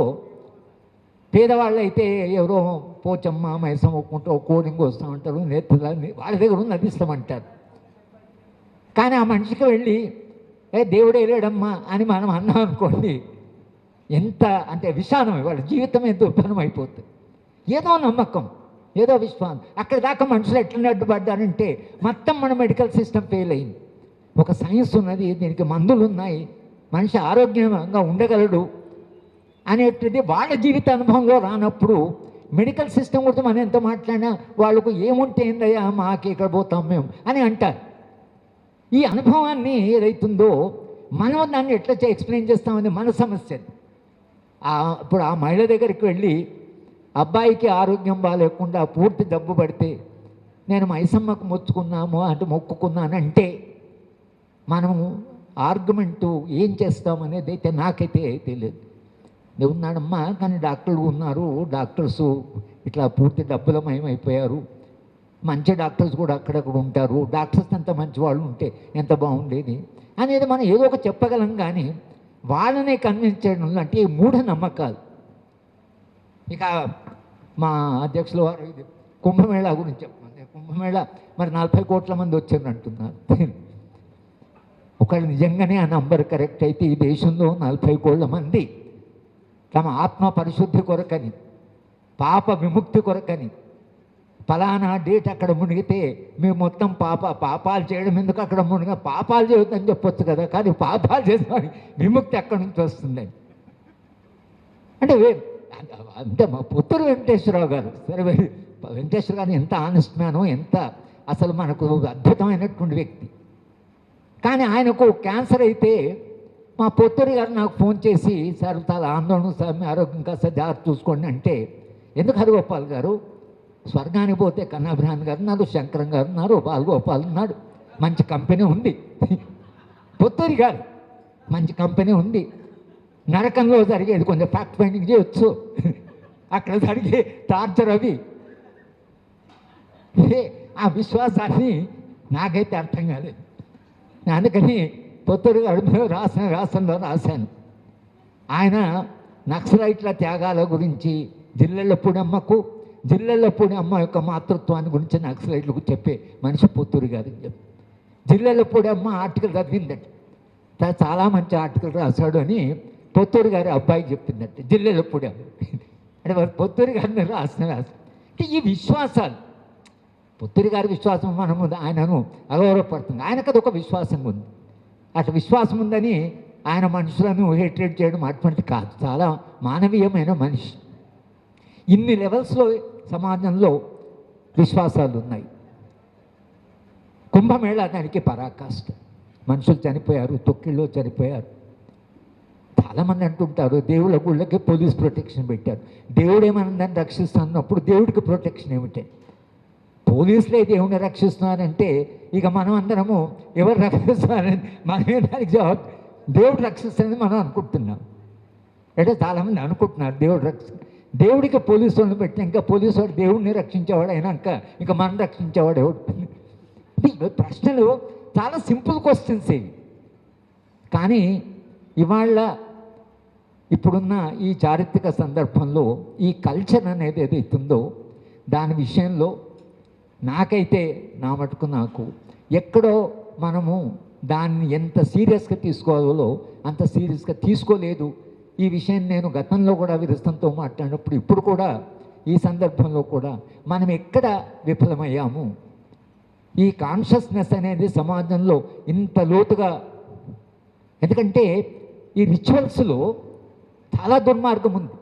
పేదవాళ్ళు అయితే ఎవరో పోచమ్మ మైసం ఒక్కుంటారు, కోడింగ్ వస్తామంటారు, నేర్పులని వాళ్ళ దగ్గర ఉంది అది ఇస్తామంటారు. కానీ ఆ మనిషికి వెళ్ళి దేవుడే లేడమ్మా అని మనం అన్నాం అనుకోండి, ఎంత అంటే విషాదం, వాళ్ళ జీవితం ఎంత ఉత్పన్నం అయిపోతుంది. ఏదో నమ్మకం, ఏదో విశ్వాసం. అక్కడ దాకా మనుషులు ఎట్లా అడ్డుపడ్డారంటే మొత్తం మన మెడికల్ సిస్టమ్ ఫెయిల్ అయింది. ఒక సైన్స్ ఉన్నది, దీనికి మందులు ఉన్నాయి, మనిషి ఆరోగ్యంగా ఉండగలడు అనేటిది వాళ్ళ జీవిత అనుభవంలో రానప్పుడు మెడికల్ సిస్టమ్ గురించి మనం ఎంత మాట్లాడినా వాళ్ళకు ఏముంటే ఏందయ్యా మాకు ఇక్కడ పోతాం మేము అని అంటారు. ఈ అనుభవాన్ని ఏదైతుందో మనం దాన్ని ఎట్లా ఎక్స్ప్లెయిన్ చేస్తామని మన సమస్య. ఇప్పుడు ఆ మహిళ దగ్గరికి వెళ్ళి అబ్బాయికి ఆరోగ్యం బాగాలేకుండా పూర్తి జబ్బు పడితే నేను మైసమ్మకు మొక్కుకున్నానంటే మనము ఆర్గ్యుమెంటు ఏం చేస్తామనేది అయితే నాకైతే తెలియదు. ఉన్నాడమ్మా, కానీ డాక్టర్లు ఉన్నారు, డాక్టర్సు ఇట్లా పూర్తి డబ్బులమయమైపోయారు, మంచి డాక్టర్స్ కూడా అక్కడక్కడ ఉంటారు, డాక్టర్స్ అంత మంచి వాళ్ళు ఉంటే ఎంత బాగుండేది అనేది మనం ఏదో ఒక చెప్పగలం. కానీ వాళ్ళనే కన్విన్స్ చేయడం అంటే ఈ మూఢనమ్మకాలు. ఇక మా అధ్యక్షుల వారు ఇది కుంభమేళా గురించి చెప్పండి. కుంభమేళా మరి 40 కోట్ల మంది వచ్చారు అంటున్నారు. ఒకళ్ళు నిజంగానే ఆ నంబర్ కరెక్ట్ అయితే ఈ దేశంలో 40 కోట్ల మంది తమ ఆత్మ పరిశుద్ధి కొరకని, పాప విముక్తి కొరకని, ఫలానా డేట్ అక్కడ మునిగితే మేము మొత్తం పాపాలు చేయడం ఎందుకు అక్కడ పాపాలు చేయొద్దని చెప్పొచ్చు కదా, కానీ పాపాలు చేసిన విముక్తి అక్కడి నుంచి వస్తుందని. అంటే మా పుత్తూరు వెంకటేశ్వరరావు గారు, సరే వెంకటేశ్వర గారు ఎంత ఆనెస్ట్ మ్యానో, ఎంత అసలు మనకు అద్భుతమైనటువంటి వ్యక్తి. కానీ ఆయనకు క్యాన్సర్ అయితే మా పొత్తూరి గారు నాకు ఫోన్ చేసి, సార్ చాలా ఆందోళన సార్, మీ ఆరోగ్యం కాస్త జాగ్రత్త చూసుకోండి అంటే, ఎందుకు హరిగోపాల్ గారు, స్వర్గానికి పోతే కన్నాభిరాన్ గారు ఉన్నారు, శంకరం గారు ఉన్నారు, బాలగోపాల్ ఉన్నాడు, మంచి కంపెనీ ఉంది. పొత్తూరి గారు మంచి కంపెనీ ఉంది. నరకంలో జరిగేది కొంచెం ఫ్యాక్ట్ ఫైండింగ్ చేయొచ్చు, అక్కడ జరిగే టార్చర్ అవి. ఆ విశ్వాసాన్ని నాకైతే అర్థం కాలేదు. అందుకని పొత్తూరు గడుపులో రాసంలో రాశాను. ఆయన నక్సలైట్ల త్యాగాల గురించి, జిల్లెళ్ళపూడి అమ్మ యొక్క మాతృత్వాన్ని గురించి నక్సలైట్లకు చెప్పే మనిషి పొత్తూరు గారు అని చెప్పి. జిల్లెళ్ళపూడి అమ్మ ఆర్టికల్ చదివిందంట, చాలా మంచి ఆర్టికల్ రాశాడు అని పొత్తూరు గారి అబ్బాయి చెప్పిందంట. జిల్లెళ్ళపూడి అమ్మ అంటే పొత్తూరు గారిని రాసిన అంటే ఈ విశ్వాసాలు, పొత్తూరు గారి విశ్వాసం మనము ఆయనను అగౌరవపడుతుంది. ఆయనకు అది ఒక విశ్వాసం ఉంది. అట్లా విశ్వాసం ఉందని ఆయన మనుషులను హేట్రేట్ చేయడం అటువంటి కాదు. చాలా మానవీయమైన మనిషి. ఇన్ని లెవెల్స్లో సమాజంలో విశ్వాసాలు ఉన్నాయి. కుంభమేళా దానికి పరాకాష్ట. మనుషులు చనిపోయారు, తొక్కిళ్ళు చనిపోయారు. చాలామంది అంటుంటారు దేవుళ్ళ గుళ్ళకి పోలీస్ ప్రొటెక్షన్ పెట్టారు. దేవుడు ఏమన్నదాన్ని రక్షిస్తున్నప్పుడు దేవుడికి ప్రొటెక్షన్ ఏమిటి? పోలీసులే దేవుడిని రక్షిస్తున్నారంటే ఇక మనం అందరము ఎవరు రక్షిస్తున్నారని మనమే దానికి జవాబు. దేవుడు రక్షిస్తారని మనం అనుకుంటున్నాం. అంటే చాలామంది అనుకుంటున్నారు దేవుడికి పోలీసు వాళ్ళని పెట్టి ఇంకా పోలీసు వాడు దేవుడిని రక్షించేవాడు అయినాక ఇంకా మనం రక్షించేవాడు ఎవడు? ప్రశ్నలు చాలా సింపుల్ క్వశ్చన్స్ ఇవి. కానీ ఇవాళ ఇప్పుడున్న ఈ చారిత్రక సందర్భంలో ఈ కల్చర్ అనేది ఏదైతుందో దాని విషయంలో నాకైతే నా మటుకు నాకు ఎక్కడో మనము దాన్ని ఎంత సీరియస్గా తీసుకోవాలో అంత సీరియస్గా తీసుకోలేదు. ఈ విషయం నేను గతంలో కూడా విరసంతో మాట్లాడినప్పుడు ఇప్పుడు కూడా ఈ సందర్భంలో కూడా మనం ఎక్కడ విఫలమయ్యాము, ఈ కాన్షియస్నెస్ అనేది సమాజంలో ఇంత లోతుగా. ఎందుకంటే ఈ రిచువల్స్లో చాలా దుర్మార్గం ఉంది.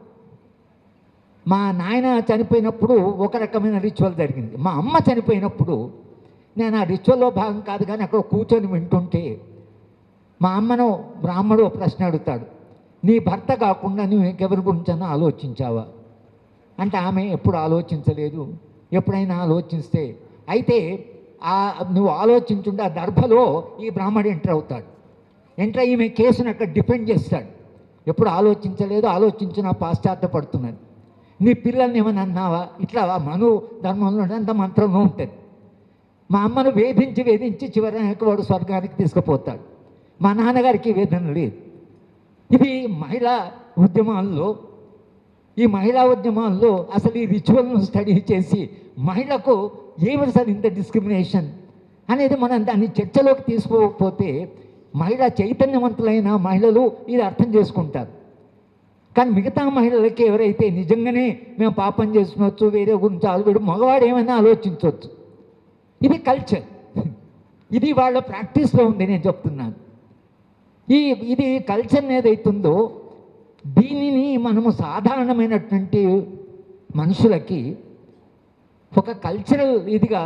మా నాయన చనిపోయినప్పుడు ఒక రకమైన రిచువల్ జరిగింది. మా అమ్మ చనిపోయినప్పుడు నేను ఆ రిచువల్లో భాగం కాదు కానీ అక్కడ కూర్చొని వింటుంటే మా అమ్మను బ్రాహ్మడు ప్రశ్న అడుగుతాడు, నీ భర్త కాకుండా నువ్వు ఇంకెవరి గురించైనా ఆలోచించావా అంటే ఆమె ఎప్పుడు ఆలోచించలేదు. ఎప్పుడైనా ఆలోచిస్తే అయితే నువ్వు ఆలోచించుంటే ఆ దర్భలో ఈ బ్రాహ్మడు ఎంటర్ అవుతాడు. ఎంటర్ ఈమె కేసును అక్కడ డిపెండ్ చేస్తాడు. ఎప్పుడు ఆలోచించలేదు, ఆలోచించిన పాశ్చాత్యపడుతున్నాను. నీ పిల్లల్ని ఏమైనా అన్నావా? ఇట్లా మను ధర్మంలో అంత మంత్రంలో ఉంటుంది. మా అమ్మను వేధించి చివరికి వాడు స్వర్గానికి తీసుకుపోతాడు. మా నాన్నగారికి వేదన లేదు. ఇది మహిళా ఉద్యమాల్లో అసలు ఈ రిచువల్ను స్టడీ చేసి మహిళకు ఏమి సార్ ఇంత డిస్క్రిమినేషన్ అనేది మనం దాన్ని చర్చలోకి తీసుకోకపోతే మహిళా చైతన్యవంతులైన మహిళలు ఇది అర్థం చేసుకుంటారు. కానీ మిగతా మహిళలకి ఎవరైతే నిజంగానే మేము పాపం చేసుకునవచ్చు, వేరే గురించి ఆలోచన, మగవాడు ఏమైనా ఆలోచించవచ్చు. ఇది కల్చర్, ఇది వాళ్ళ ప్రాక్టీస్లో ఉంది. నేను చెప్తున్నాను ఇది కల్చర్ ఏదైతుందో దీనిని మనము సాధారణమైనటువంటి మనుషులకి ఒక కల్చరల్ ఇదిగా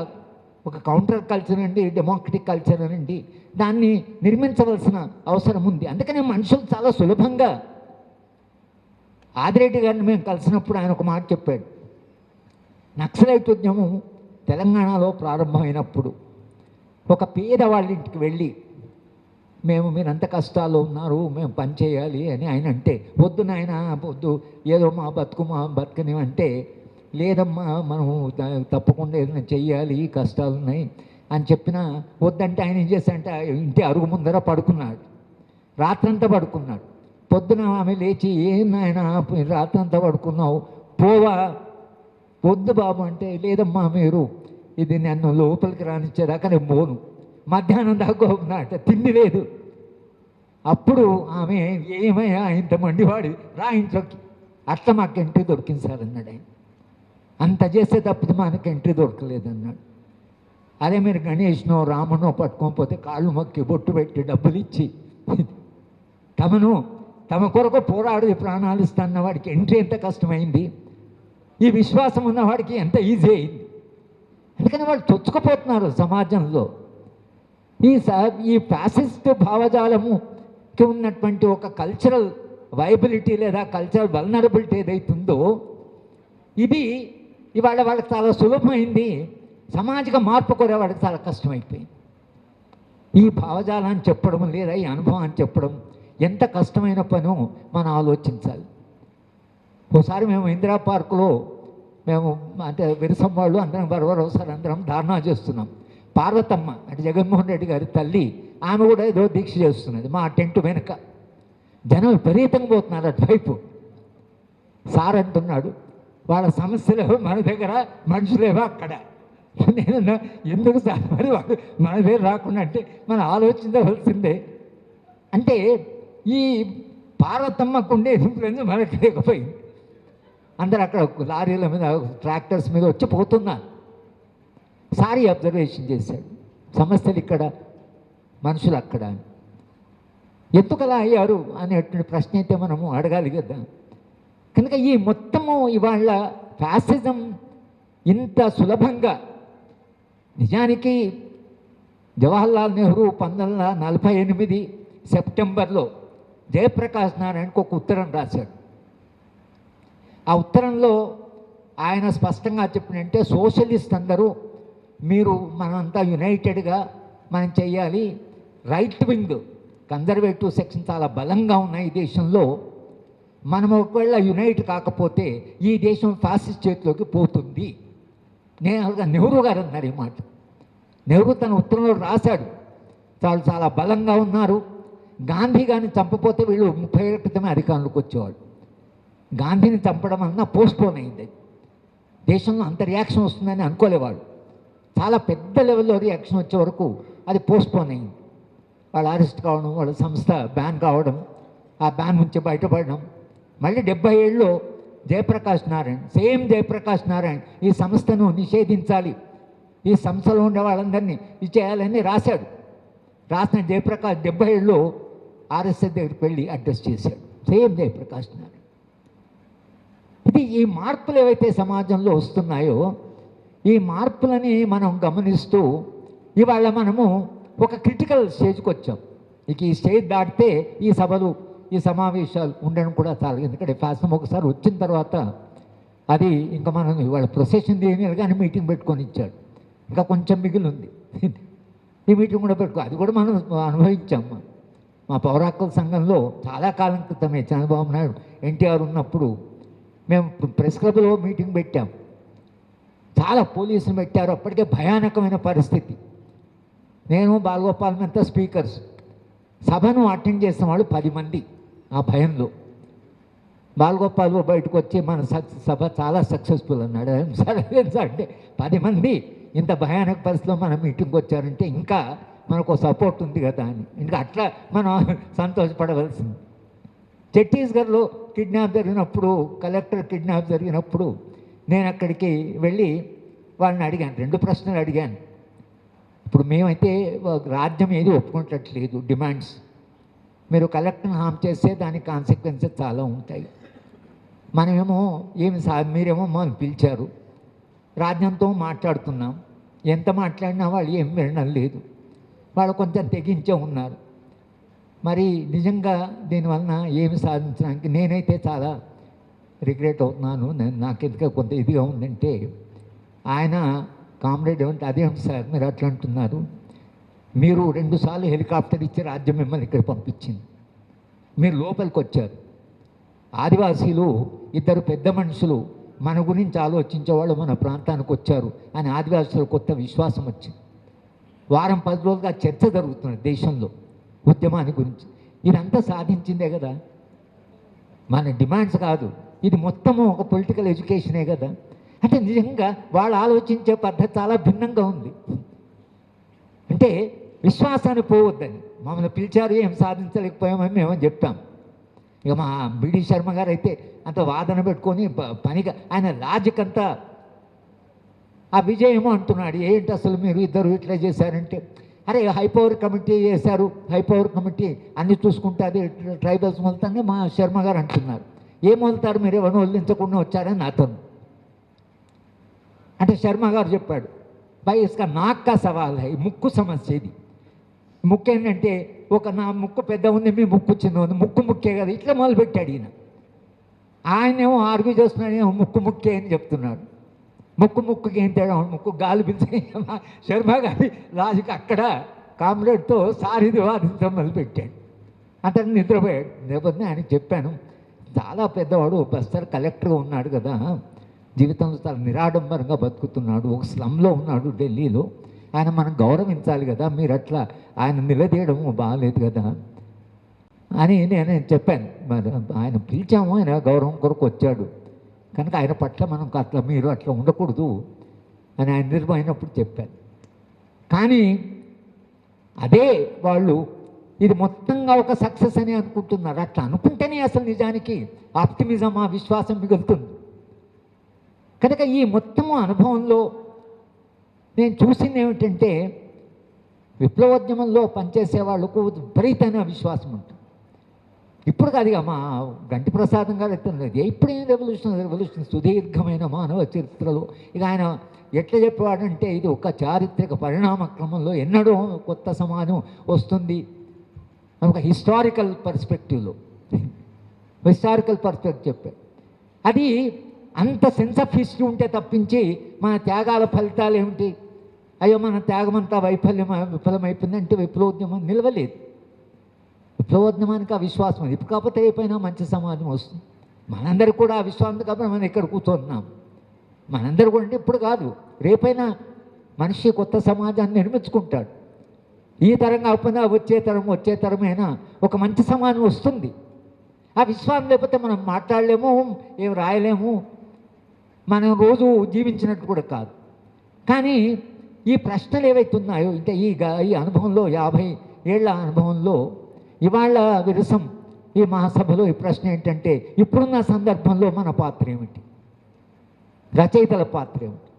ఒక కౌంటర్ కల్చర్ అండి, డెమోక్రటిక్ కల్చర్ అనండి, దాన్ని నిర్మించవలసిన అవసరం ఉంది. అందుకనే మనుషులు చాలా సులభంగా ఆదిరెడ్డి గారిని మేము కలిసినప్పుడు ఆయన ఒక మాట చెప్పాడు. నక్సలైట్ ఉద్యమం తెలంగాణలో ప్రారంభమైనప్పుడు ఒక పేదవాళ్ళ ఇంటికి వెళ్ళి మీరంత కష్టాలు ఉన్నారు, మేము పని చేయాలి అని ఆయన అంటే, వద్దు నాయన వద్దు, ఏదో మా బతుకని అంటే, లేదమ్మా మనం తప్పకుండా ఏదైనా చెయ్యాలి, కష్టాలు ఉన్నాయి అని చెప్పినా వద్దంటే ఆయన ఏం చేశాడంటే ఇంటి అరుగు ముందర పడుకున్నాడు. రాత్రంతా పడుకున్నాడు. పొద్దున ఆమె లేచి, ఏం నాయన రాత్రంతా పడుకున్నావు, పోవా, వద్దు బాబు అంటే, లేదమ్మా మీరు ఇది నన్ను లోపలికి రానిచ్చేదాకా నేను పోను, మధ్యాహ్నం దాకా ఉన్నాట, తిండి లేదు. అప్పుడు ఆమె ఏమయ్యా ఇంత మండివాడు రా ఇంట్లోకి, అట్లా మాకు ఎంట్రీ దొరికింది సార్ అన్నాడు ఆయన. అంత చేస్తే తప్పితే మనకు ఎంట్రీ దొరకలేదు అన్నాడు. అదే మీరు గణేష్నో రామనో పట్టుకోకపోతే కాళ్ళు మొక్కి బొట్టు పెట్టి డబ్బులు ఇచ్చి తమ కొరకు పోరాడు ప్రాణాలు ఇస్తున్న వాడికి ఎంట్రీ ఎంత కష్టమైంది, ఈ విశ్వాసం ఉన్నవాడికి ఎంత ఈజీ అయింది. అందుకని వాళ్ళు చొచ్చుకుపోతున్నారు సమాజంలో. ఈ ఫ్యాసిస్ట్ భావజాలముకి ఉన్నటువంటి ఒక కల్చరల్ వైబిలిటీ లేదా కల్చరల్ వల్నరబిలిటీ ఏదైతుందో ఇది ఇవాళ వాళ్ళకి చాలా సులభమైంది. సామాజిక మార్పు కూడా వాళ్ళకి చాలా కష్టమైపోయింది. ఈ భావజాలాన్ని చెప్పడం లేదా ఈ అనుభవాన్ని చెప్పడం, ఎంత కష్టమైన పనో మనం ఆలోచించాలి. ఒకసారి మేము ఇందిరా పార్కులో మేము అంటే విరసం వాళ్ళు అందరం బరబరు ఒకసారి అందరం ధారణా చేస్తున్నాం. పార్వతమ్మ అంటే జగన్మోహన్ రెడ్డి గారి తల్లి, ఆమె కూడా ఏదో దీక్ష చేస్తున్నది మా టెంట్ వెనుక. జనం విపరీతంగా పోతున్నారు అటువైపు. సార్ అంటున్నాడు, వాళ్ళ సమస్యలేవో మన దగ్గర, మనుషులేవో అక్కడ. నేను ఎందుకు సార్ మరి వాడు మన దగ్గర రాకుండా అంటే మనం ఆలోచించవలసిందే. అంటే ఈ పార్వతమ్మకు ఉండే ఇన్ఫ్లుయెన్స్ మనకి లేకపోయింది. అందరు అక్కడ లారీల మీద ట్రాక్టర్స్ మీద వచ్చి పోతున్నారు. సారీ అబ్జర్వేషన్ చేశాడు, సమస్యలు ఇక్కడ, మనుషులు అక్కడ. ఎందుకు అలా అయ్యారు అనేటువంటి ప్రశ్న అయితే మనము అడగాలి కదా. కనుక ఈ మొత్తము ఇవాళ ఫ్యాసిజం ఇంత సులభంగా, నిజానికి జవహర్లాల్ నెహ్రూ 1948 సెప్టెంబర్లో జయప్రకాష్ నారాయణకు ఒక ఉత్తరం రాశాడు. ఆ ఉత్తరంలో ఆయన స్పష్టంగా చెప్పినంటే సోషలిస్ట్ అందరూ మీరు మనంతా యునైటెడ్గా మనం చెయ్యాలి, రైట్ వింగ్ కన్జర్వేటివ్ సెక్షన్ చాలా బలంగా ఉన్నాయి ఈ దేశంలో, మనం ఒకవేళ యునైట్ కాకపోతే ఈ దేశం ఫ్యాసిస్ట్ చేతిలోకి పోతుంది. నెహ్రూ గారు అన్నారు ఈ మాట. నెహ్రూ తన ఉత్తరంలో రాశాడు, చాలా చాలా బలంగా ఉన్నారు, గాంధీ గారిని చంపపోతే వీళ్ళు 30 ఏళ్ల క్రితమే అధికారంలోకి వచ్చేవాళ్ళు. గాంధీని చంపడం అన్నా పోస్ట్పోన్ అయింది. దేశంలో అంత రియాక్షన్ వస్తుందని అనుకోలేవాళ్ళు. చాలా పెద్ద లెవెల్లో రియాక్షన్ వచ్చే వరకు అది పోస్ట్పోన్ అయింది. వాళ్ళు అరెస్ట్ కావడం, వాళ్ళ సంస్థ బ్యాన్ కావడం, ఆ బ్యాన్ నుంచి బయటపడడం. మళ్ళీ 70 ఏళ్ళలో జయప్రకాష్ నారాయణ్, సేమ్ జయప్రకాష్ నారాయణ్ ఈ సంస్థను నిషేధించాలి, ఈ సంస్థలో ఉండే వాళ్ళందరినీ ఇది చేయాలని రాశాడు. రాసిన జయప్రకాష్ 70 ఏళ్ళలో ఆర్ఎస్ఎస్ దగ్గరికి వెళ్ళి అడ్రస్ చేశాడు, సేమ్ జయప్రకాష్ నారాయణ్. ఇది ఈ మార్పులు ఏవైతే సమాజంలో వస్తున్నాయో ఈ మార్పులని మనం గమనిస్తూ ఇవాళ మనము ఒక క్రిటికల్ స్టేజ్కి వచ్చాం. ఇక ఈ స్టేజ్ దాటితే ఈ సభలు, ఈ సమావేశాలు ఉండడం కూడా చాలా, ఎందుకంటే ఫ్యాషన్ ఒకసారి వచ్చిన తర్వాత అది ఇంకా మనం ఇవాళ ప్రొసెషన్ దేని కానీ మీటింగ్ పెట్టుకొని ఇచ్చాడు, ఇంకా కొంచెం మిగిలి ఉంది. ఈ మీటింగ్ కూడా అది కూడా మనం అనుభవించాం. మా పౌర హక్కుల సంఘంలో చాలా కాలం క్రితమే చంద్రబాబు నాయుడు ఎన్టీఆర్ ఉన్నప్పుడు మేము ప్రెస్ క్లబ్లో మీటింగ్ పెట్టాం. చాలా పోలీసులు పెట్టారు, అప్పటికే భయానకమైన పరిస్థితి. నేను బాలగోపాల్ మెంతా స్పీకర్స్, సభను అటెండ్ చేసిన వాళ్ళు 10 మంది. ఆ భయంలో బాలగోపాల్ బయటకు వచ్చి మన సభ చాలా సక్సెస్ఫుల్ అన్నాడు. సరే అంటే 10 మంది ఇంత భయానక పరిస్థితిలో మన మీటింగ్కి వచ్చారంటే ఇంకా మనకు సపోర్ట్ ఉంది కదా అని, ఇంకా అట్లా మనం సంతోషపడవలసింది. ఛత్తీస్గఢ్లో కిడ్నాప్ జరిగినప్పుడు, కలెక్టర్ కిడ్నాప్ జరిగినప్పుడు నేను అక్కడికి వెళ్ళి వాళ్ళని అడిగాను, 2 ప్రశ్నలు అడిగాను. ఇప్పుడు మేమైతే రాజ్యం ఏది ఒప్పుకునేటట్లేదు డిమాండ్స్, మీరు కలెక్టర్ని హామ్ చేస్తే దానికి కాన్సిక్వెన్సెస్ చాలా ఉంటాయి. మనమేమో ఏమి మీరేమో మనం పిలిచారు, రాజ్యంతో మాట్లాడుతున్నాం, ఎంత మాట్లాడినా వాళ్ళు ఏం వినడం లేదు, వాళ్ళు కొంచెం తెగించే ఉన్నారు. మరి నిజంగా దీనివలన ఏమి సాధించడానికి నేనైతే చాలా రిగ్రెట్ అవుతున్నాను. నాకు ఎందుకు కొంత ఇదిగా ఉందంటే ఆయన కామ్రేడ్ ఏమంటే అదేం సార్ మీరు అట్లా అంటున్నారు, మీరు 2 సార్లు హెలికాప్టర్ ఇచ్చి రాజ్యం మిమ్మల్ని ఇక్కడ పంపించింది, మీరు లోపలికి వచ్చారు, ఆదివాసీలు 2 పెద్ద మనుషులు మన గురించి ఆలోచించేవాళ్ళు మన ప్రాంతానికి వచ్చారు అని ఆదివాసీలకు కొత్త విశ్వాసం వచ్చింది. వారం 10 రోజులుగా చర్చ జరుగుతున్నది దేశంలో ఉద్యమాన్ని గురించి. ఇదంతా సాధించిందే కదా, మన డిమాండ్స్ కాదు, ఇది మొత్తము ఒక పొలిటికల్ ఎడ్యుకేషనే కదా. అంటే నిజంగా వాళ్ళు ఆలోచించే పద్ధతి చాలా భిన్నంగా ఉంది. అంటే విశ్వాసాన్ని పోవద్దని, మమ్మల్ని పిలిచారు ఏం సాధించలేకపోయామని మేమని చెప్పాం. ఇక మా బిడి శర్మ గారు అయితే అంత వాదన పెట్టుకొని పనిగా ఆయన లాజిక్ అంతా ఆ విజయమో అంటున్నాడు. ఏంటి అసలు మీరు 2 ఇట్లా చేశారంటే, అరే హైపవర్ కమిటీ చేశారు, హైపవర్ కమిటీ అన్ని చూసుకుంటే అది ట్రైబల్స్ మొదలుతానే మా శర్మ గారు అంటున్నారు. ఏం మొదలుతారు, మీరు ఎవరిని వదిలించకుండా వచ్చారని అతను అంటే శర్మ గారు చెప్పాడు, భాయ్ ఇస్కా నాక్క సవాల్ హై, ముక్కు సమస్య ఇది. ముక్కు ఏంటంటే నా ముక్కు పెద్ద ఉంది, మీ ముక్కు చిన్న ఉంది, ముక్కే కదా, ఇట్లా మొదలుపెట్టాడు ఈయన. ఆయనేమో ఆర్గ్యూ చేస్తున్నాడు, ముక్కే అని చెప్తున్నాడు. ముక్కుకి ఏం తేడా, ముక్కు గాలి పిలిచి శర్మ గారి లాజిక్ అక్కడ కామ్రేడ్తో సారిది వాదించడం మొదలుపెట్టాడు. అతను నిద్రపోయాడు. నిద్రపోతే ఆయనకి చెప్పాను, చాలా పెద్దవాడు, బస్తర్ కలెక్టర్గా ఉన్నాడు కదా, జీవితంలో చాలా నిరాడంబరంగా బతుకుతున్నాడు, ఒక స్లమ్లో ఉన్నాడు ఢిల్లీలో, ఆయన మనం గౌరవించాలి కదా, మీరు అట్లా ఆయన నిలదీయడం బాగాలేదు కదా అని నేను చెప్పాను. మరి ఆయన పిలిచాము, ఆయన గౌరవం కొరకు వచ్చాడు కనుక ఆయన పట్ల మనం అట్లా మీరు అట్లా ఉండకూడదు అని ఆయన నిర్వహినప్పుడు చెప్పాను. కానీ అదే వాళ్ళు ఇది మొత్తంగా ఒక సక్సెస్ అని అనుకుంటున్నారు. అట్లా అనుకుంటేనే అసలు నిజానికి ఆప్టిమిజం, ఆ విశ్వాసం మిగులుతుంది. కనుక ఈ మొత్తము అనుభవంలో నేను చూసింది ఏమిటంటే, విప్లవోద్యమంలో పనిచేసే వాళ్ళకు విపరీతమైన విశ్వాసం ఉంటుంది. ఇప్పుడు కాదు, ఇక మా గంటి ప్రసాదం గారు ఎత్తున్నది ఇప్పుడేం రెవల్యూషన్ సుదీర్ఘమైన మానవ చరిత్రలో ఇక ఆయన ఎట్లా చెప్పేవాడంటే, ఇది ఒక చారిత్రక పరిణామ క్రమంలో ఎన్నడూ కొత్త సమాజం వస్తుంది, ఒక హిస్టారికల్ పర్స్పెక్టివ్ చెప్పాడు. అది అంత సెన్స్ ఆఫ్ హిస్టరీ ఉంటే తప్పించి మన త్యాగాల ఫలితాలు ఏమిటి, అయ్యో మన త్యాగమంతా విఫలమైపోయిందంటే విప్లవోద్యమం నిలవలేదు. విప్లవోద్యమానికి ఆ విశ్వాసం అది. ఇప్పుడు కాకపోతే రేపైనా మంచి సమాజం వస్తుంది. మనందరికీ కూడా ఆ విశ్వాసం కాబట్టి మనం ఇక్కడ కూర్చున్నాం. మనందరూ కూడా అంటే ఇప్పుడు కాదు, రేపైనా మనిషి కొత్త సమాజాన్ని నిర్మించుకుంటాడు. ఈ తరం కాకపోయినా వచ్చే తరమైనా ఒక మంచి సమాజం వస్తుంది. ఆ విశ్వాసం లేకపోతే మనం మాట్లాడలేము, ఏం రాయలేము, మనం రోజు జీవించినట్టు కూడా కాదు. కానీ ఈ ప్రశ్నలు ఏవైతున్నాయో అంటే ఈ అనుభవంలో 50 ఏళ్ల అనుభవంలో ఇవాళ విరసం ఈ మహాసభలో ఈ ప్రశ్న ఏంటంటే, ఇప్పుడున్న సందర్భంలో మన పాత్ర ఏమిటి, రచయితల పాత్ర ఏమిటి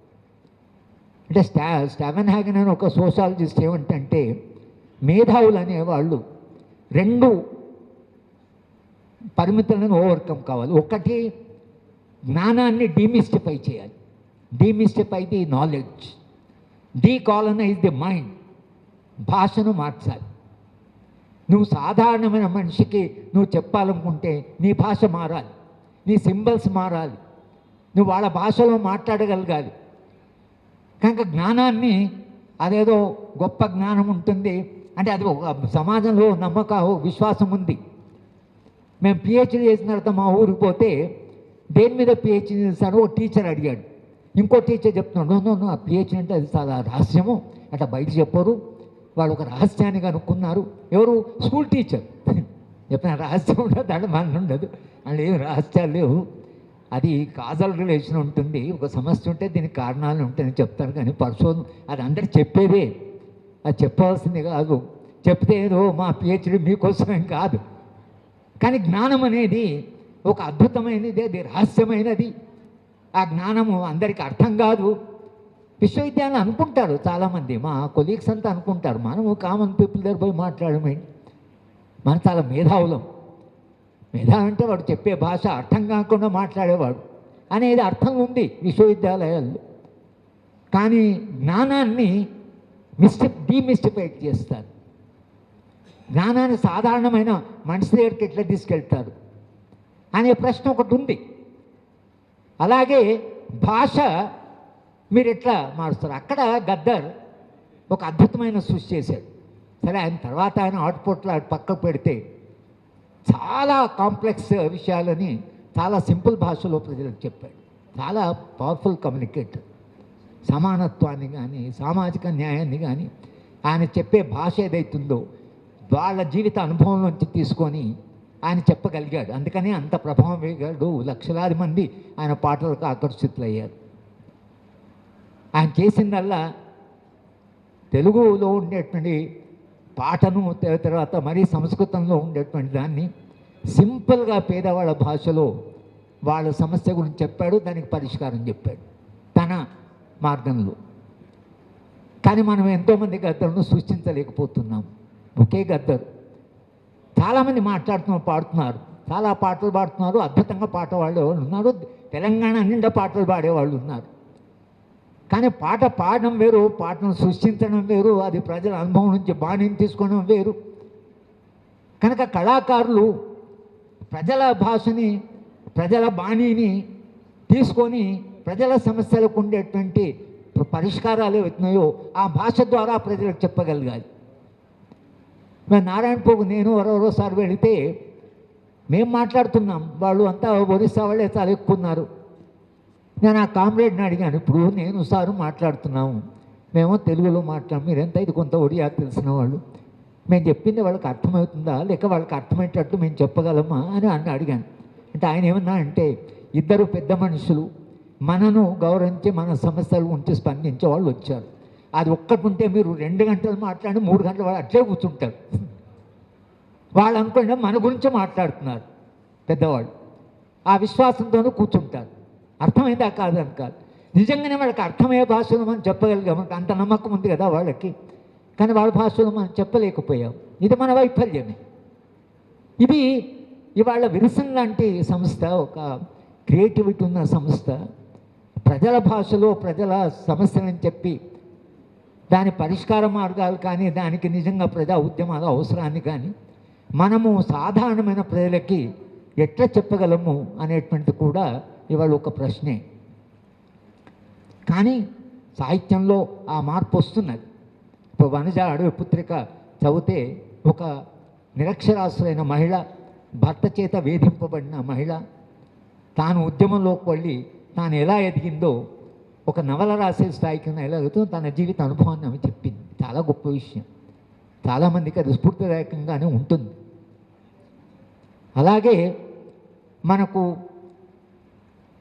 అంటే స్టీవెన్ హ్యాగన్ అని ఒక సోషాలజిస్ట్ ఏమిటంటే, మేధావులు అనేవాళ్ళు 2 పరిమితులను ఓవర్కమ్ కావాలి. ఒకటి, జ్ఞానాన్ని డీమిస్టిఫై చేయాలి, demystify the knowledge, decolonise the mind, భాషను మార్చాలి. నువ్వు సాధారణమైన మనిషికి నువ్వు చెప్పాలనుకుంటే నీ భాష మారాలి, నీ సింబల్స్ మారాలి, నువ్వు వాళ్ళ భాషలో మాట్లాడగలగాలి. కనుక జ్ఞానాన్ని అదేదో గొప్ప జ్ఞానం ఉంటుంది అంటే అది సమాజంలో విశ్వాసం ఉంది. మేము పిహెచ్డీ చేసిన తర్వాత మా ఊరికి పోతే దేని మీద పిహెచ్డీ చేస్తారో ఒక టీచర్ అడిగాడు. ఇంకో టీచర్ చెప్తున్నాడు, నో ఆ పిహెచ్డీ అంటే అది చాలా రహస్యము, అట్లా బయట చెప్పరు, వాళ్ళు ఒక రహస్యాన్ని కనుక్కున్నారు. ఎవరు? School teacher. చెప్పిన రహస్యం ఉండదు, అంటే మన ఉండదు, అంటే ఏం రహస్యాలు లేవు, అది కాజల్ రిలేషన్ ఉంటుంది, ఒక సమస్య ఉంటే దీనికి కారణాలు ఉంటాయని చెప్తారు. కానీ పరిశోధన అది అందరు చెప్పేదే, అది చెప్పవలసింది కాదు. చెప్తే ఏదో మా పిహెచ్డీ మీకోసమేం కాదు. కానీ జ్ఞానం అనేది ఒక అద్భుతమైనది, అది రహస్యమైనది. ఆ జ్ఞానము అందరికీ అర్థం కాదు. విశ్వవిద్యాలయం అనుకుంటారు చాలామంది, మా కొలీగ్స్ అంతా అనుకుంటారు, మనము కామన్ పీపుల్ దగ్గర పోయి మాట్లాడమేంటి, మనం చాలా మేధావులం. మేధావి అంటే వాడు చెప్పే భాష అర్థం కాకుండా మాట్లాడేవాడు అనేది అర్థం ఉంది విశ్వవిద్యాలయాల్లో. కానీ జ్ఞానాన్ని డీమిస్టిఫైడ్ చేస్తారు. జ్ఞానాన్ని సాధారణమైన మనిషి దగ్గరికి ఎట్లా తీసుకెళ్తారు అనే ప్రశ్న ఒకటి ఉంది. అలాగే భాష మీరు ఎట్లా మారుస్తారు. అక్కడ గద్దర్ ఒక అద్భుతమైన సృష్టి చేశాడు. సరే, ఆయన తర్వాత ఆయన అవుట్పుట్లో పక్కకు పెడితే చాలా కాంప్లెక్స్ విషయాలని చాలా సింపుల్ భాషలో ప్రజలకు చెప్పాడు. చాలా పవర్ఫుల్ కమ్యూనికేటర్. సమానత్వాన్ని కానీ సామాజిక న్యాయాన్ని కానీ ఆయన చెప్పే భాష ఏదైతుందో వాళ్ళ జీవిత అనుభవం నుంచి తీసుకొని ఆయన చెప్పగలిగాడు. అందుకనే అంత ప్రభావం వేగాడు. లక్షలాది మంది ఆయన పాటలకు ఆకర్షితులయ్యారు. ఆయన చేసిందల్లా తెలుగులో ఉండేటువంటి పాటను తర్వాత మరీ సంస్కృతంలో ఉండేటువంటి దాన్ని సింపుల్గా పేదవాళ్ళ భాషలో వాళ్ళ సమస్య గురించి చెప్పాడు, దానికి పరిష్కారం చెప్పాడు తన మార్గంలో. కానీ మనం ఎంతోమంది గద్దరును సృష్టించలేకపోతున్నాం. ఒకే గద్దరు చాలామంది పాడుతున్నారు, చాలా పాటలు పాడుతున్నారు, అద్భుతంగా పాట పాడేవాళ్ళు ఉన్నారు, తెలంగాణ నిండా పాటలు పాడేవాళ్ళు ఉన్నారు. కానీ పాట పాడడం వేరు, పాటను సృష్టించడం వేరు, అది ప్రజల అనుభవం నుంచి బాణిని తీసుకోవడం వేరు. కనుక కళాకారులు ప్రజల భాషని, ప్రజల బాణీని తీసుకొని ప్రజల సమస్యలకు ఉండేటువంటి పరిష్కారాలు అవుతున్నాయో ఆ భాష ద్వారా ప్రజలకు చెప్పగలగాలి. మేము నారాయణపూర్ నేను ఎవరోసారి వెళితే మేము మాట్లాడుతున్నాం, వాళ్ళు అంతా ఒరిస్సా వాళ్ళే చాలా ఎక్కున్నారు. నేను ఆ కామ్రేడ్ని అడిగాను, ఇప్పుడు నేను సారు మాట్లాడుతున్నాము, మేము తెలుగులో మీరు ఎంత ఇది కొంత ఒడియా తెలిసిన వాళ్ళు, మేము చెప్పింది వాళ్ళకి అర్థమవుతుందా లేక వాళ్ళకి అర్థమయ్యేటట్టు మేము చెప్పగలమా అని అడిగాను. అంటే ఆయన ఏమన్నా అంటే, ఇద్దరు పెద్ద మనుషులు మనను గౌరవించి మన సమస్యల గురించి స్పందించే వాళ్ళు వచ్చారు. అది ఒక్కటి ఉంటే మీరు 2 గంటలు మాట్లాడి 3 గంటలు వాళ్ళు అట్లే కూర్చుంటారు. వాళ్ళు అనుకుంటే మన గురించి మాట్లాడుతున్నారు పెద్దవాళ్ళు, ఆ విశ్వాసంతోనూ కూర్చుంటారు. అర్థమైందా కాదని కాదు, నిజంగానే వాళ్ళకి అర్థమయ్యే భాషలో మనం చెప్పగలిగాం, అంత నమ్మకం ఉంది కదా వాళ్ళకి. కానీ వాళ్ళ భాషలో మనం చెప్పలేకపోయాం. ఇది మన వైఫల్యమే. ఇది ఇవాళ విల్సన్ లాంటి సంస్థ, ఒక క్రియేటివిటీ ఉన్న సంస్థ, ప్రజల భాషలో ప్రజల సమస్యలని చెప్పి దాని పరిష్కార మార్గాలు కానీ, దానికి నిజంగా ప్రజా ఉద్యమాల అవసరాన్ని కానీ మనము సాధారణమైన ప్రజలకి ఎట్లా చెప్పగలము అనేటువంటి కూడా ఇవాళ ఒక ప్రశ్నే. కానీ సాహిత్యంలో ఆ మార్పు వస్తున్నది. ఇప్పుడు వనజ అడవి పుత్రిక చదివితే ఒక నిరక్షరాస్యులైన మహిళ, భర్త చేత వేధింపబడిన మహిళ, తాను ఉద్యమంలోకి వెళ్ళి తాను ఎలా ఎదిగిందో, ఒక నవల రాసే స్థాయికి ఎలా ఎదుగుతుందో తన జీవిత అనుభవాన్ని ఆమె చెప్పింది. చాలా గొప్ప విషయం, చాలామందికి అది స్ఫూర్తిదాయకంగానే ఉంటుంది. అలాగే మనకు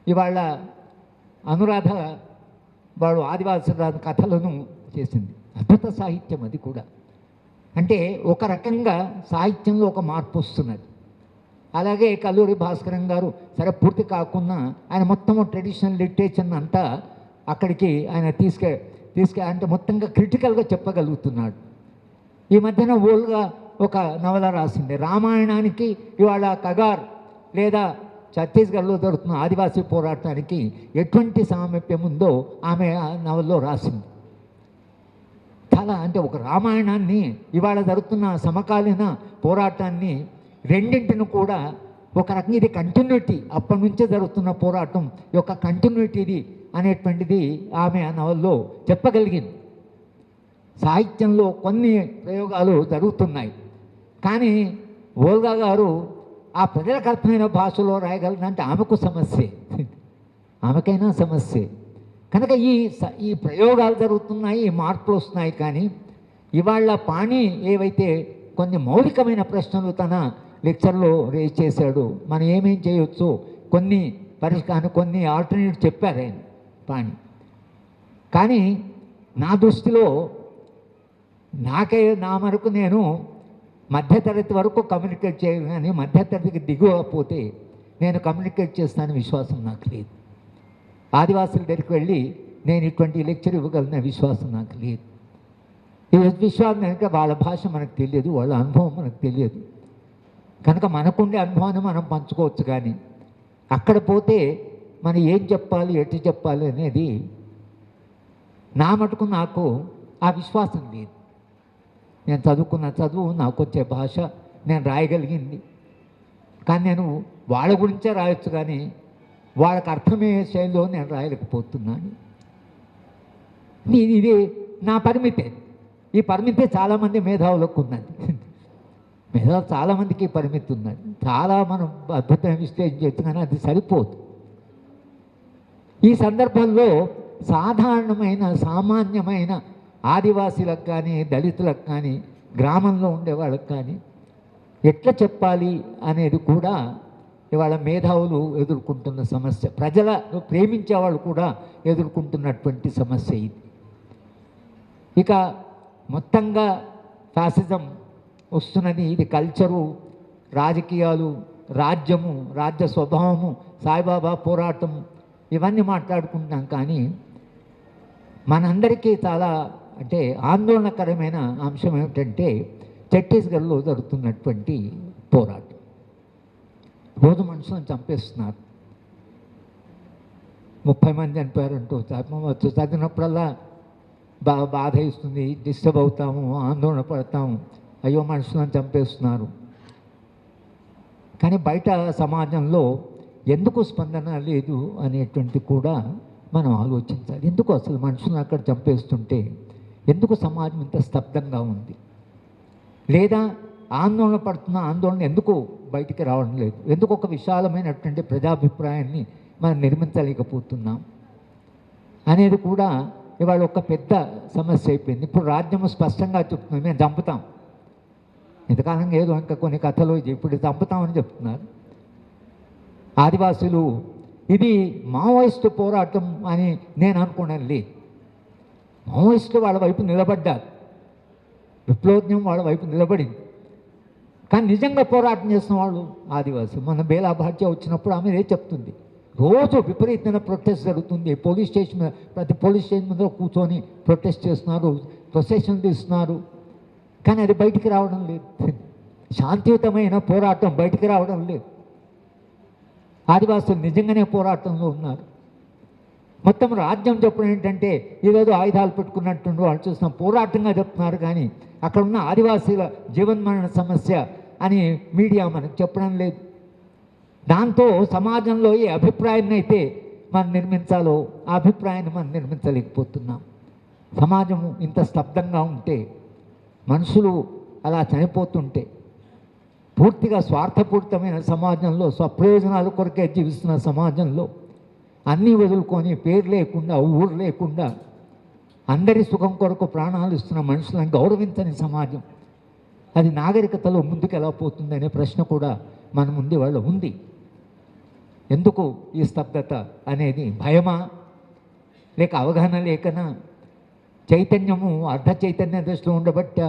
ఇవాళ అనురాధ వాడు ఆదివాసి కథలను చేసింది, అద్భుత సాహిత్యం అది కూడా. అంటే ఒక రకంగా సాహిత్యంలో ఒక మార్పు వస్తున్నది. అలాగే కల్లూరి భాస్కరం గారు సరే పూర్తి కాకుండా ఆయన మొత్తము ట్రెడిషనల్ లిటరేచర్ అంతా అక్కడికి ఆయన తీసుకే అంటే మొత్తంగా క్రిటికల్గా చెప్పగలుగుతున్నాడు. ఈ మధ్యన ఓల్గా ఒక నవల రాసింది, రామాయణానికి ఇవాళ కగార్ లేదా ఛత్తీస్గఢ్లో జరుగుతున్న ఆదివాసీ పోరాటానికి ఎటువంటి సామీప్యం ఉందో ఆమె ఆ నవల్లో రాసింది. చాలా అంటే ఒక రామాయణాన్ని ఇవాళ జరుగుతున్న సమకాలీన పోరాటాన్ని రెండింటిని కూడా ఒక రకంగా ఇది కంటిన్యూటీ, అప్పటి నుంచే జరుగుతున్న పోరాటం యొక్క కంటిన్యూటీది అనేటువంటిది ఆమె ఆ నవల్లో చెప్పగలిగింది. సాహిత్యంలో కొన్ని ప్రయోగాలు జరుగుతున్నాయి, కానీ ఓల్గా గారు ఆ ప్రజలకు అర్థమైన భాషలో రాయగలదంటే ఆమెకు సమస్యే, ఆమెకైనా సమస్యే. కనుక ఈ ప్రయోగాలు జరుగుతున్నాయి, ఈ మార్పులు వస్తున్నాయి. కానీ ఇవాళ పాణి ఏవైతే కొన్ని మౌలికమైన ప్రశ్నలు తన లెక్చర్లో రేజ్ చేశాడు, మనం ఏమేం చేయొచ్చు కొన్ని పరిష్కారం, కొన్ని ఆల్టర్నేటివ్ చెప్పారు ఆయన పాణి. కానీ నా దృష్టిలో నా వరకు నేను మధ్యతరగతి వరకు కమ్యూనికేట్ చేయను, కానీ మధ్యతరగతికి దిగువపోతే నేను కమ్యూనికేట్ చేస్తానని విశ్వాసం నాకు లేదు. ఆదివాసుల దగ్గరికి వెళ్ళి నేను ఇటువంటి లెక్చర్ ఇవ్వగలన విశ్వాసం నాకు లేదు. ఈ విశ్వాసం కనుక వాళ్ళ భాష మనకు తెలియదు, వాళ్ళ అనుభవం మనకు తెలియదు. కనుక మనకుండే అనుభవాన్ని మనం పంచుకోవచ్చు, కానీ అక్కడ పోతే మనం ఏం చెప్పాలి, ఎటు చెప్పాలి అనేది నా మటుకు నాకు ఆ విశ్వాసం లేదు. నేను చదువుకున్న చదువు, నాకు వచ్చే భాష, నేను రాయగలిగింది, కానీ నేను వాళ్ళ గురించే రాయొచ్చు, కానీ వాళ్ళకి అర్థమయ్యే శైలిలో నేను రాయలేకపోతున్నాను. ఇది నా పరిమితే. ఈ పరిమితి చాలామంది మేధావులకు ఉన్నది, మేధావులు చాలామందికి పరిమితి ఉన్నది. చాలా మనం అద్భుతమైన విశ్లేషణ చేస్తాం, కానీ అది సరిపోదు. ఈ సందర్భంలో సాధారణమైన సామాన్యమైన ఆదివాసీలకు కానీ, దళితులకు కానీ, గ్రామంలో ఉండే వాళ్ళకి కానీ ఎట్లా చెప్పాలి అనేది కూడా ఇవాళ మేధావులు ఎదుర్కొంటున్న సమస్య, ప్రజల ప్రేమించే వాళ్ళు కూడా ఎదుర్కొంటున్నటువంటి సమస్య ఇది. ఇక మొత్తంగా ఫ్యాసిజం వస్తున్నది. ఇది కల్చరు, రాజకీయాలు, రాజ్యము, రాజ్య స్వభావము, సాయిబాబా పోరాటం, ఇవన్నీ మాట్లాడుకుంటున్నాం. కానీ మనందరికీ చాలా అంటే ఆందోళనకరమైన అంశం ఏమిటంటే ఛత్తీస్గఢ్లో జరుగుతున్నటువంటి పోరాటం. రోజు మనుషులను చంపేస్తున్నారు, 30 మంది చనిపోయారంటూ చదివినప్పుడల్లా బాధ ఇస్తుంది, డిస్టర్బ్ అవుతాము, ఆందోళన పడతాము, అయ్యో మనుషులను చంపేస్తున్నారు. కానీ బయట సమాజంలో ఎందుకు స్పందన లేదు అనేటువంటి కూడా మనం ఆలోచించాలి. ఎందుకు అసలు మనుషులను అక్కడ చంపేస్తుంటే ఎందుకు సమాజం ఇంత స్తబ్దంగా ఉంది? లేదా ఆందోళన పడుతున్న ఆందోళన ఎందుకు బయటికి రావడం లేదు, ఎందుకు ఒక విశాలమైనటువంటి ప్రజాభిప్రాయాన్ని మనం నిర్మించలేకపోతున్నాం అనేది కూడా ఇవాళ ఒక పెద్ద సమస్య అయిపోయింది. ఇప్పుడు రాజ్యం స్పష్టంగా చెప్తుంది, మేము చంపుతాం. ఇంతకాలంగా ఏదో ఇంకా కొన్ని కథలు ఇప్పుడు చంపుతామని చెప్తున్నారు. ఆదివాసులు ఇది మావోయిస్టు పోరాటం అని నేను అనుకున్నాను. లేదు, మావోయిస్టులు వాళ్ళ వైపు నిలబడ్డారు, విప్లవోద్యమం వాళ్ళ వైపు నిలబడింది. కానీ నిజంగా పోరాటం చేసిన వాళ్ళు ఆదివాసి. మన బేలా భాట్య వచ్చినప్పుడు ఆమె ఏ చెప్తుంది, రోజు విపరీతమైన ప్రొటెస్ట్ జరుగుతుంది. పోలీస్ స్టేషన్ ప్రతి పోలీస్ స్టేషన్ మీద కూర్చొని ప్రొటెస్ట్ చేస్తున్నారు, ప్రొసెషన్ తీస్తున్నారు, కానీ అది బయటికి రావడం లేదు. శాంతియుతమైన పోరాటం బయటికి రావడం లేదు. ఆదివాసులు నిజంగానే పోరాటంలో ఉన్నారు. మొత్తం రాజ్యం చెప్పడం ఏంటంటే ఈరోజు ఆయుధాలు పెట్టుకున్నట్టు వాళ్ళు చూస్తున్నాం, పోరాటంగా చెప్తున్నారు. కానీ అక్కడ ఉన్న ఆదివాసీల జీవన్మరణ సమస్య అని మీడియా మనకు చెప్పడం లేదు. దాంతో సమాజంలో ఏ అభిప్రాయాన్ని అయితే మనం నిర్మించాలో ఆ అభిప్రాయాన్ని మనం నిర్మించలేకపోతున్నాం. సమాజము ఇంత స్తబ్దంగా ఉంటే, మనుషులు అలా చనిపోతుంటే, పూర్తిగా స్వార్థపూరితమైన సమాజంలో, స్వప్రయోజనాల కొరకే జీవిస్తున్న సమాజంలో అన్నీ వదులుకొని పేరు లేకుండా ఊరు లేకుండా అందరి సుఖం కొరకు ప్రాణాలు ఇస్తున్న మనుషులను గౌరవించని సమాజం, అది నాగరికతలో ముందుకు ఎలా పోతుందనే ప్రశ్న కూడా మన ముందు వాళ్ళు ఉంది. ఎందుకు ఈ స్తబ్దత అనేది? భయమా, లేక అవగాహన లేకనా, చైతన్యము అర్ధ చైతన్య దృష్టిలో ఉండబట్టా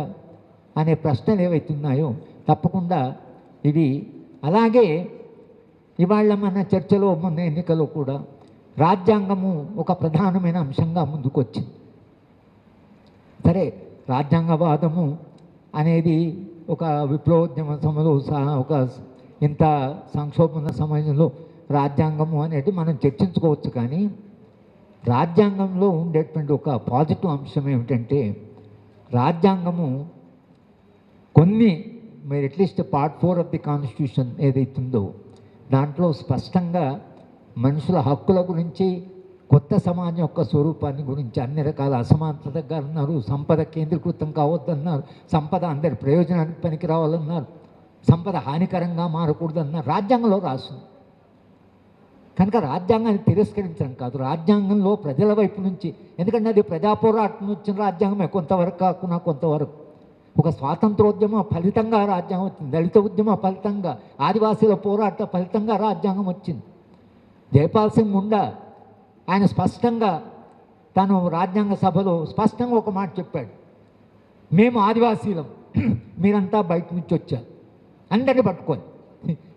అనే ప్రశ్నలు ఏవైతున్నాయో తప్పకుండా ఇవి. అలాగే ఇవాళ మన చర్చలో, మొన్న ఎన్నికలో కూడా రాజ్యాంగము ఒక ప్రధానమైన అంశంగా ముందుకొచ్చింది. సరే, రాజ్యాంగవాదము అనేది ఒక విప్లవోద్యమ సమయంలో ఒక ఇంత సంక్షోభణ సమయంలో రాజ్యాంగము అనేది మనం చర్చించుకోవచ్చు. కానీ రాజ్యాంగంలో ఉండేటువంటి ఒక పాజిటివ్ అంశం ఏమిటంటే, రాజ్యాంగము కొన్ని మీరు at least part 4 of the constitution ఏదైతుందో దాంట్లో స్పష్టంగా మనుషుల హక్కుల గురించి, కొత్త సమాజం యొక్క స్వరూపాన్ని గురించి, అన్ని రకాల అసమానతగా అన్నారు, సంపద కేంద్రీకృతం కావద్దన్నారు, సంపద అందరి ప్రయోజనానికి పనికి రావాలన్నారు, సంపద హానికరంగా మారకూడదన్నారు. రాజ్యాంగంలో రాస్తుంది. కనుక రాజ్యాంగాన్ని తిరస్కరించడం కాదు, రాజ్యాంగంలో ప్రజల వైపు నుంచి, ఎందుకంటే అది ప్రజా పోరాటం వచ్చిన రాజ్యాంగమే కొంతవరకు కాకుండా కొంతవరకు. ఒక స్వాతంత్రోద్యమం ఫలితంగా రాజ్యాంగం వచ్చింది, దళిత ఉద్యమం ఫలితంగా, ఆదివాసీల పోరాట ఫలితంగా రాజ్యాంగం వచ్చింది. జైపాల్ సింగ్ ముండా ఆయన స్పష్టంగా తను రాజ్యాంగ సభలో స్పష్టంగా ఒక మాట చెప్పాడు, మేము ఆదివాసీలం, మీరంతా బయట నుంచి వచ్చారు, అందరినీ పట్టుకొని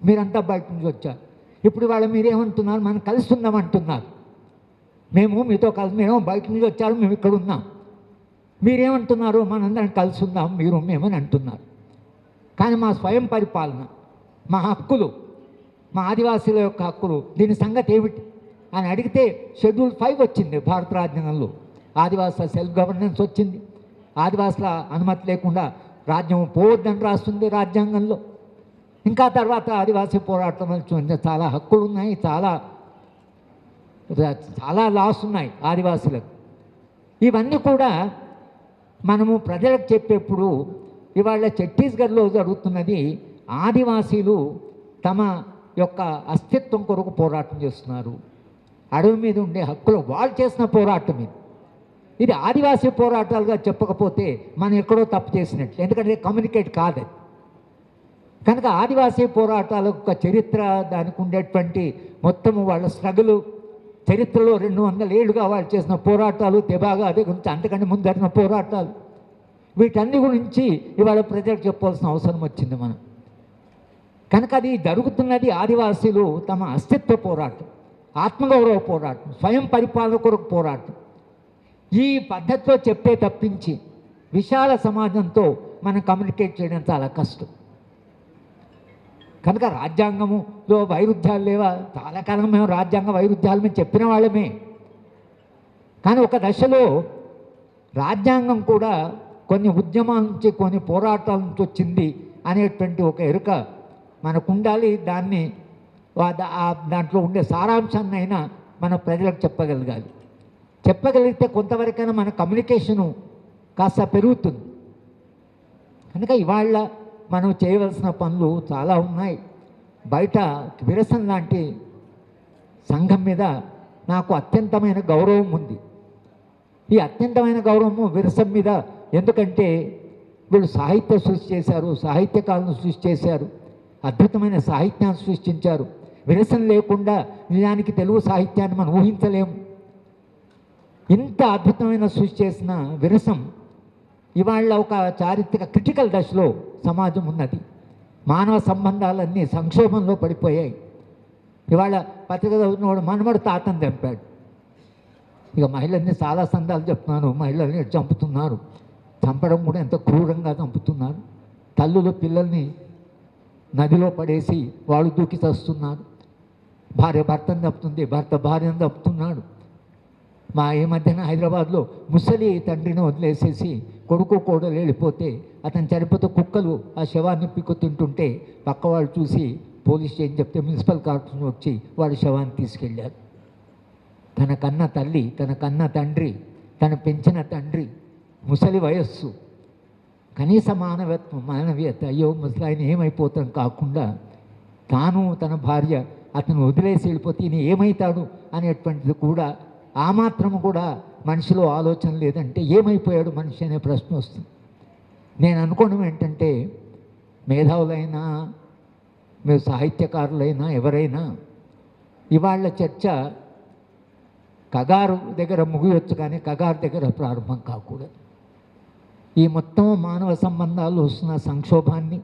మీరంతా బయట నుంచి వచ్చారు. ఇప్పుడు వాళ్ళు మీరేమంటున్నారు, మనం కలిసి ఉందామంటున్నారు. మేము మీతో కలిసి, మేము బయట నుంచి వచ్చారు, మేము ఇక్కడ ఉన్నాం. మీరేమంటున్నారు, మనందరం కలిసి ఉందాం మీరు మేమని అంటున్నారు. కానీ మా స్వయం పరిపాలన, మా హక్కులు, మా ఆదివాసీల యొక్క హక్కులు, దీని సంగతి ఏమిటి అని అడిగితే షెడ్యూల్ 5 వచ్చింది భారత రాజ్యాంగంలో. ఆదివాసుల సెల్ఫ్ గవర్నెన్స్ వచ్చింది, ఆదివాసుల అనుమతి లేకుండా రాజ్యం పోవద్దని రాస్తుంది రాజ్యాంగంలో. ఇంకా తర్వాత ఆదివాసీ పోరాటం చాలా హక్కులు ఉన్నాయి, చాలా చాలా లాస్ ఉన్నాయి ఆదివాసులకు. ఇవన్నీ కూడా మనము ప్రజలకు చెప్పేప్పుడు, ఇవాళ ఛత్తీస్గఢ్లో జరుగుతున్నది, ఆదివాసీలు తమ యొక్క అస్తిత్వం కొరకు పోరాటం చేస్తున్నారు. అడవి మీద ఉండే హక్కులు వాళ్ళు చేసిన పోరాటం ఇది. ఇది ఆదివాసీ పోరాటాలుగా చెప్పకపోతే మనం ఎక్కడో తప్పు చేసినట్లు, ఎందుకంటే కమ్యూనికేట్ కాదు. కనుక ఆదివాసీ పోరాటాల యొక్క చరిత్ర, దానికి ఉండేటువంటి మొత్తము వాళ్ళ స్ట్రగులు, చరిత్రలో 200 ఏళ్ళుగా వాళ్ళు చేసిన పోరాటాలు, తెబాగా అదే గురించి అంతకంటే ముందు జరిగిన పోరాటాలు, వీటన్ని గురించి ఇవాళ ప్రజలకు చెప్పాల్సిన అవసరం వచ్చింది మనం. కనుక అది జరుగుతున్నది ఆదివాసీలు తమ అస్తిత్వ పోరాటం, ఆత్మగౌరవ పోరాటం, స్వయం పరిపాలన కొరకు పోరాటం. ఈ పద్ధతిలో చెప్పే తప్పించి విశాల సమాజంతో మనం కమ్యూనికేట్ చేయడం చాలా కష్టం. కనుక రాజ్యాంగములో వైరుధ్యాలు లేవా? చాలా కాలం మేము రాజ్యాంగ వైరుధ్యాలు మేము చెప్పిన వాళ్ళమే. కానీ ఒక దశలో రాజ్యాంగం కూడా కొన్ని ఉద్యమాల నుంచి, కొన్ని పోరాటాల నుంచి వచ్చింది అనేటువంటి ఒక ఎరుక మనకు ఉండాలి. దాన్ని దాంట్లో ఉండే సారాంశాన్ని అయినా మన ప్రజలకు చెప్పగలగాలి. చెప్పగలిగితే కొంతవరకైనా మన కమ్యూనికేషను కాస్త పెరుగుతుంది. కనుక ఇవాళ మనం చేయవలసిన పనులు చాలా ఉన్నాయి. బయట విరసన్ లాంటి సంఘం మీద నాకు అత్యంతమైన గౌరవం ఉంది. ఈ అత్యంతమైన గౌరవము విరసం మీద ఎందుకంటే వీళ్ళు సాహిత్య సృష్టి చేశారు, సాహిత్యకాలను సృష్టి చేశారు, అద్భుతమైన సాహిత్యాన్ని సృష్టించారు. విరసం లేకుండా నిజానికి తెలుగు సాహిత్యాన్ని మనం ఊహించలేము. ఇంత అద్భుతమైన సృష్టి చేసిన విరసం ఇవాళ ఒక చారిత్రక క్రిటికల్ దశలో సమాజం ఉన్నది. మానవ సంబంధాలన్నీ సంక్షోభంలో పడిపోయాయి. ఇవాళ పత్రిక చదువుతున్నవాడు మనమడు తాతను చంపాడు. ఇక మహిళల్ని చాలా సందాలు చెప్తున్నాను, మహిళల్ని చంపుతున్నారు. చంపడం కూడా ఎంత క్రూరంగా చంపుతున్నారు. తల్లులు పిల్లల్ని నదిలో పడేసి వాళ్ళు దూకి చస్తున్నారు. భార్య భర్తను చంపుతుంది, భర్త భార్యను చంపుతున్నాడు. ఈ మధ్యన హైదరాబాద్లో ముసలి తండ్రిని వదిలేసేసి కొడుకు కోడలు వెళ్ళిపోతే అతను చనిపోతే కుక్కలు ఆ శవాన్ని పిక్కు తింటుంటే పక్క వాళ్ళు చూసి పోలీస్ స్టేషన్ చెప్తే మున్సిపల్ కార్పొరేషన్ వచ్చి వాడి శవాన్ని తీసుకెళ్ళారు. తన కన్న తల్లి, తన కన్న తండ్రి, తన పెంచిన తండ్రి, ముసలి వయస్సు, కనీస మానవీయత అయ్యో ముసలాయన ఏమైపోతాం కాకుండా తాను తన భార్య అతను వదిలేసి వెళ్ళిపోతే ఈయన ఏమవుతాడు అనేటువంటిది కూడా ఆ మాత్రము కూడా మనిషిలో ఆలోచన లేదంటే ఏమైపోయాడు మనిషి అనే ప్రశ్న వస్తుంది. నేను అనుకోవడం ఏంటంటే మేధావులైనా మీరు సాహిత్యకారులైనా ఎవరైనా ఇవాళ చర్చ కగారు దగ్గర ముగియొచ్చు కానీ కగారు దగ్గర ప్రారంభం కాకూడదు. ఈ మొత్తం మానవ సంబంధాలు వస్తున్న సంక్షోభాన్ని,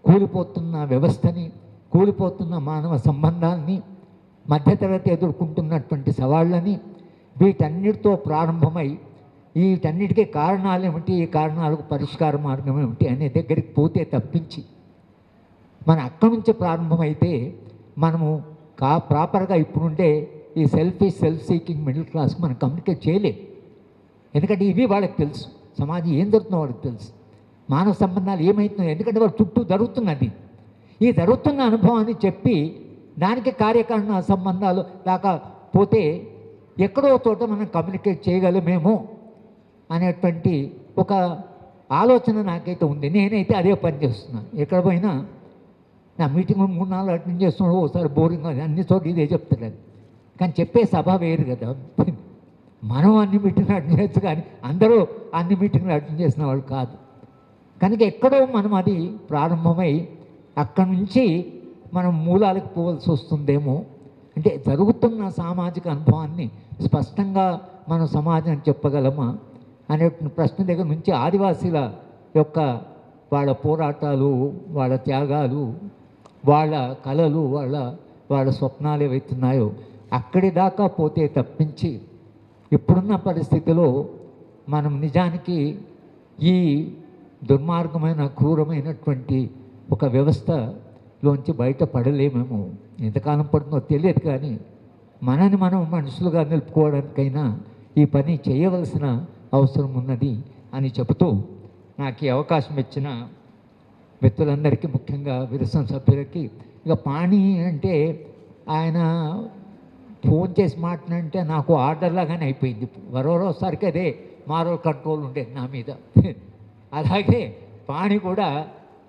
కూలిపోతున్న వ్యవస్థని, కూలిపోతున్న మానవ సంబంధాన్ని, మధ్యతరగతి ఎదుర్కొంటున్నటువంటి సవాళ్ళని, వీటన్నిటితో ప్రారంభమై వీటన్నిటికీ కారణాలు ఏమిటి, ఈ కారణాలకు పరిష్కార మార్గం ఏమిటి అనే దగ్గరికి పోతే తప్పించి మన అక్కడి నుంచి ప్రారంభమైతే మనము ప్రాపర్గా ఇప్పుడుండే ఈ సెల్ఫ్ సీకింగ్ మిడిల్ క్లాస్ మనం కమ్యూనికేట్ చేయలేం. ఎందుకంటే ఇవి వాళ్ళకి తెలుసు, సమాజం ఏం జరుగుతుందో వాళ్ళకి తెలుసు, మానవ సంబంధాలు ఏమవుతున్నాయి, ఎందుకంటే వాళ్ళ చుట్టూ జరుగుతున్నది. ఈ జరుగుతున్న అనుభవాన్ని చెప్పి దానికి కార్యకారణ సంబంధాలు దాకా పోతే ఎక్కడో చోట మనం కమ్యూనికేట్ చేయగలమేమో అనేటువంటి ఒక ఆలోచన నాకైతే ఉంది. నేనైతే అదే పని చేస్తున్నాను. ఎక్కడ పోయినా నా మీటింగ్ 3-4 అటెండ్ చేస్తున్నాడు, ఒకసారి బోరింగ్ అన్ని చోట్ల ఇదే చెప్తున్నాను. కానీ చెప్పే సభ వేరు కదా. మనం అన్ని మీటింగ్లు అటెండ్ చేయొచ్చు కానీ అందరూ అన్ని మీటింగ్లు అటెండ్ చేసిన వాళ్ళు కాదు. కనుక ఎక్కడో మనం అది ప్రారంభమై అక్కడి నుంచి మనం మూలాలకు పోవాల్సి వస్తుందేమో. అంటే జరుగుతున్న సామాజిక అనుభవాన్ని స్పష్టంగా మనం సమాజానికి చెప్పగలమా అనే ప్రశ్న దగ్గర నుంచి ఆదివాసీల యొక్క వాళ్ళ పోరాటాలు, వాళ్ళ త్యాగాలు, వాళ్ళ కళలు, వాళ్ళ స్వప్నాలు ఏవైతున్నాయో అక్కడి దాకా పోతే తప్పించి ఇప్పుడున్న పరిస్థితిలో మనం నిజానికి ఈ దుర్మార్గమైన క్రూరమైనటువంటి ఒక వ్యవస్థలోంచి బయటపడలేమేమో. ఎంతకాలం పడుతుందో తెలియదు కానీ మనని మనం మనుషులుగా నిలుపుకోవడానికైనా ఈ పని చేయవలసిన అవసరం ఉన్నది అని చెబుతూ నాకు ఈ అవకాశం ఇచ్చిన వ్యక్తులందరికీ, ముఖ్యంగా విరసం సభ్యులకి, ఇక పాణి అంటే ఆయన ఫోన్ చేసి మాట్లాడంటే నాకు ఆర్డర్ లాగానే అయిపోయింది. వరోసారికి అదే మారల్ కంట్రోల్ ఉండేది నా మీద. అలాగే పాణి కూడా,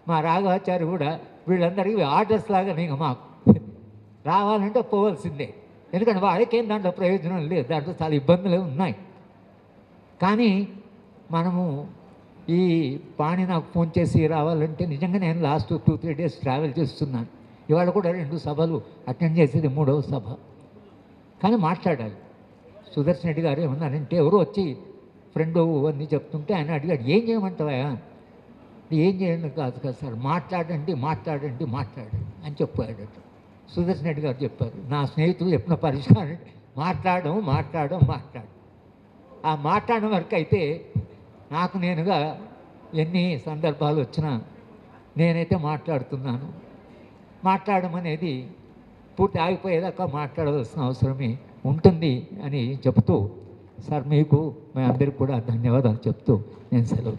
మా రాఘవాచారి కూడా వీళ్ళందరికీ ఆర్డర్స్ లాగానే ఇక మాకు రావాలంటే పోవాల్సిందే. ఎందుకంటే వాళ్ళకేం దాంట్లో ప్రయోజనం లేదు, దాంట్లో చాలా ఇబ్బందులు ఉన్నాయి. కానీ మనము ఈ పాణి నాకు ఫోన్ చేసి రావాలంటే నిజంగా నేను లాస్ట్ 2-3 డేస్ ట్రావెల్ చేస్తున్నాను. ఇవాళ కూడా 2 సభలు అటెండ్ చేసేది 3వ సభ. కానీ మాట్లాడాలి. సుదర్శన్ రెడ్డి గారు ఏమన్నారంటే ఎవరో వచ్చి ఫ్రెండ్ అన్నీ చెప్తుంటే ఆయన అడిగాడు, ఏం చేయమంటావా? ఏం చేయండి కాదు కదా సార్, మాట్లాడండి అని చెప్పాడు. సుదర్శన్ రెడ్డి గారు చెప్పారు, నా స్నేహితులు చెప్పిన పరిష్కారం మాట్లాడడం. ఆ మాట్లాడడం వరకు అయితే నాకు నేనుగా ఎన్ని సందర్భాలు వచ్చినా నేనైతే మాట్లాడుతున్నాను. మాట్లాడడం అనేది పూర్తి ఆగిపోయేదాకా మాట్లాడవలసిన అవసరమే ఉంటుంది అని చెబుతూ, సార్ మీకు మీ అందరికీ కూడా ధన్యవాదాలు చెప్తూ నేను సెలవు.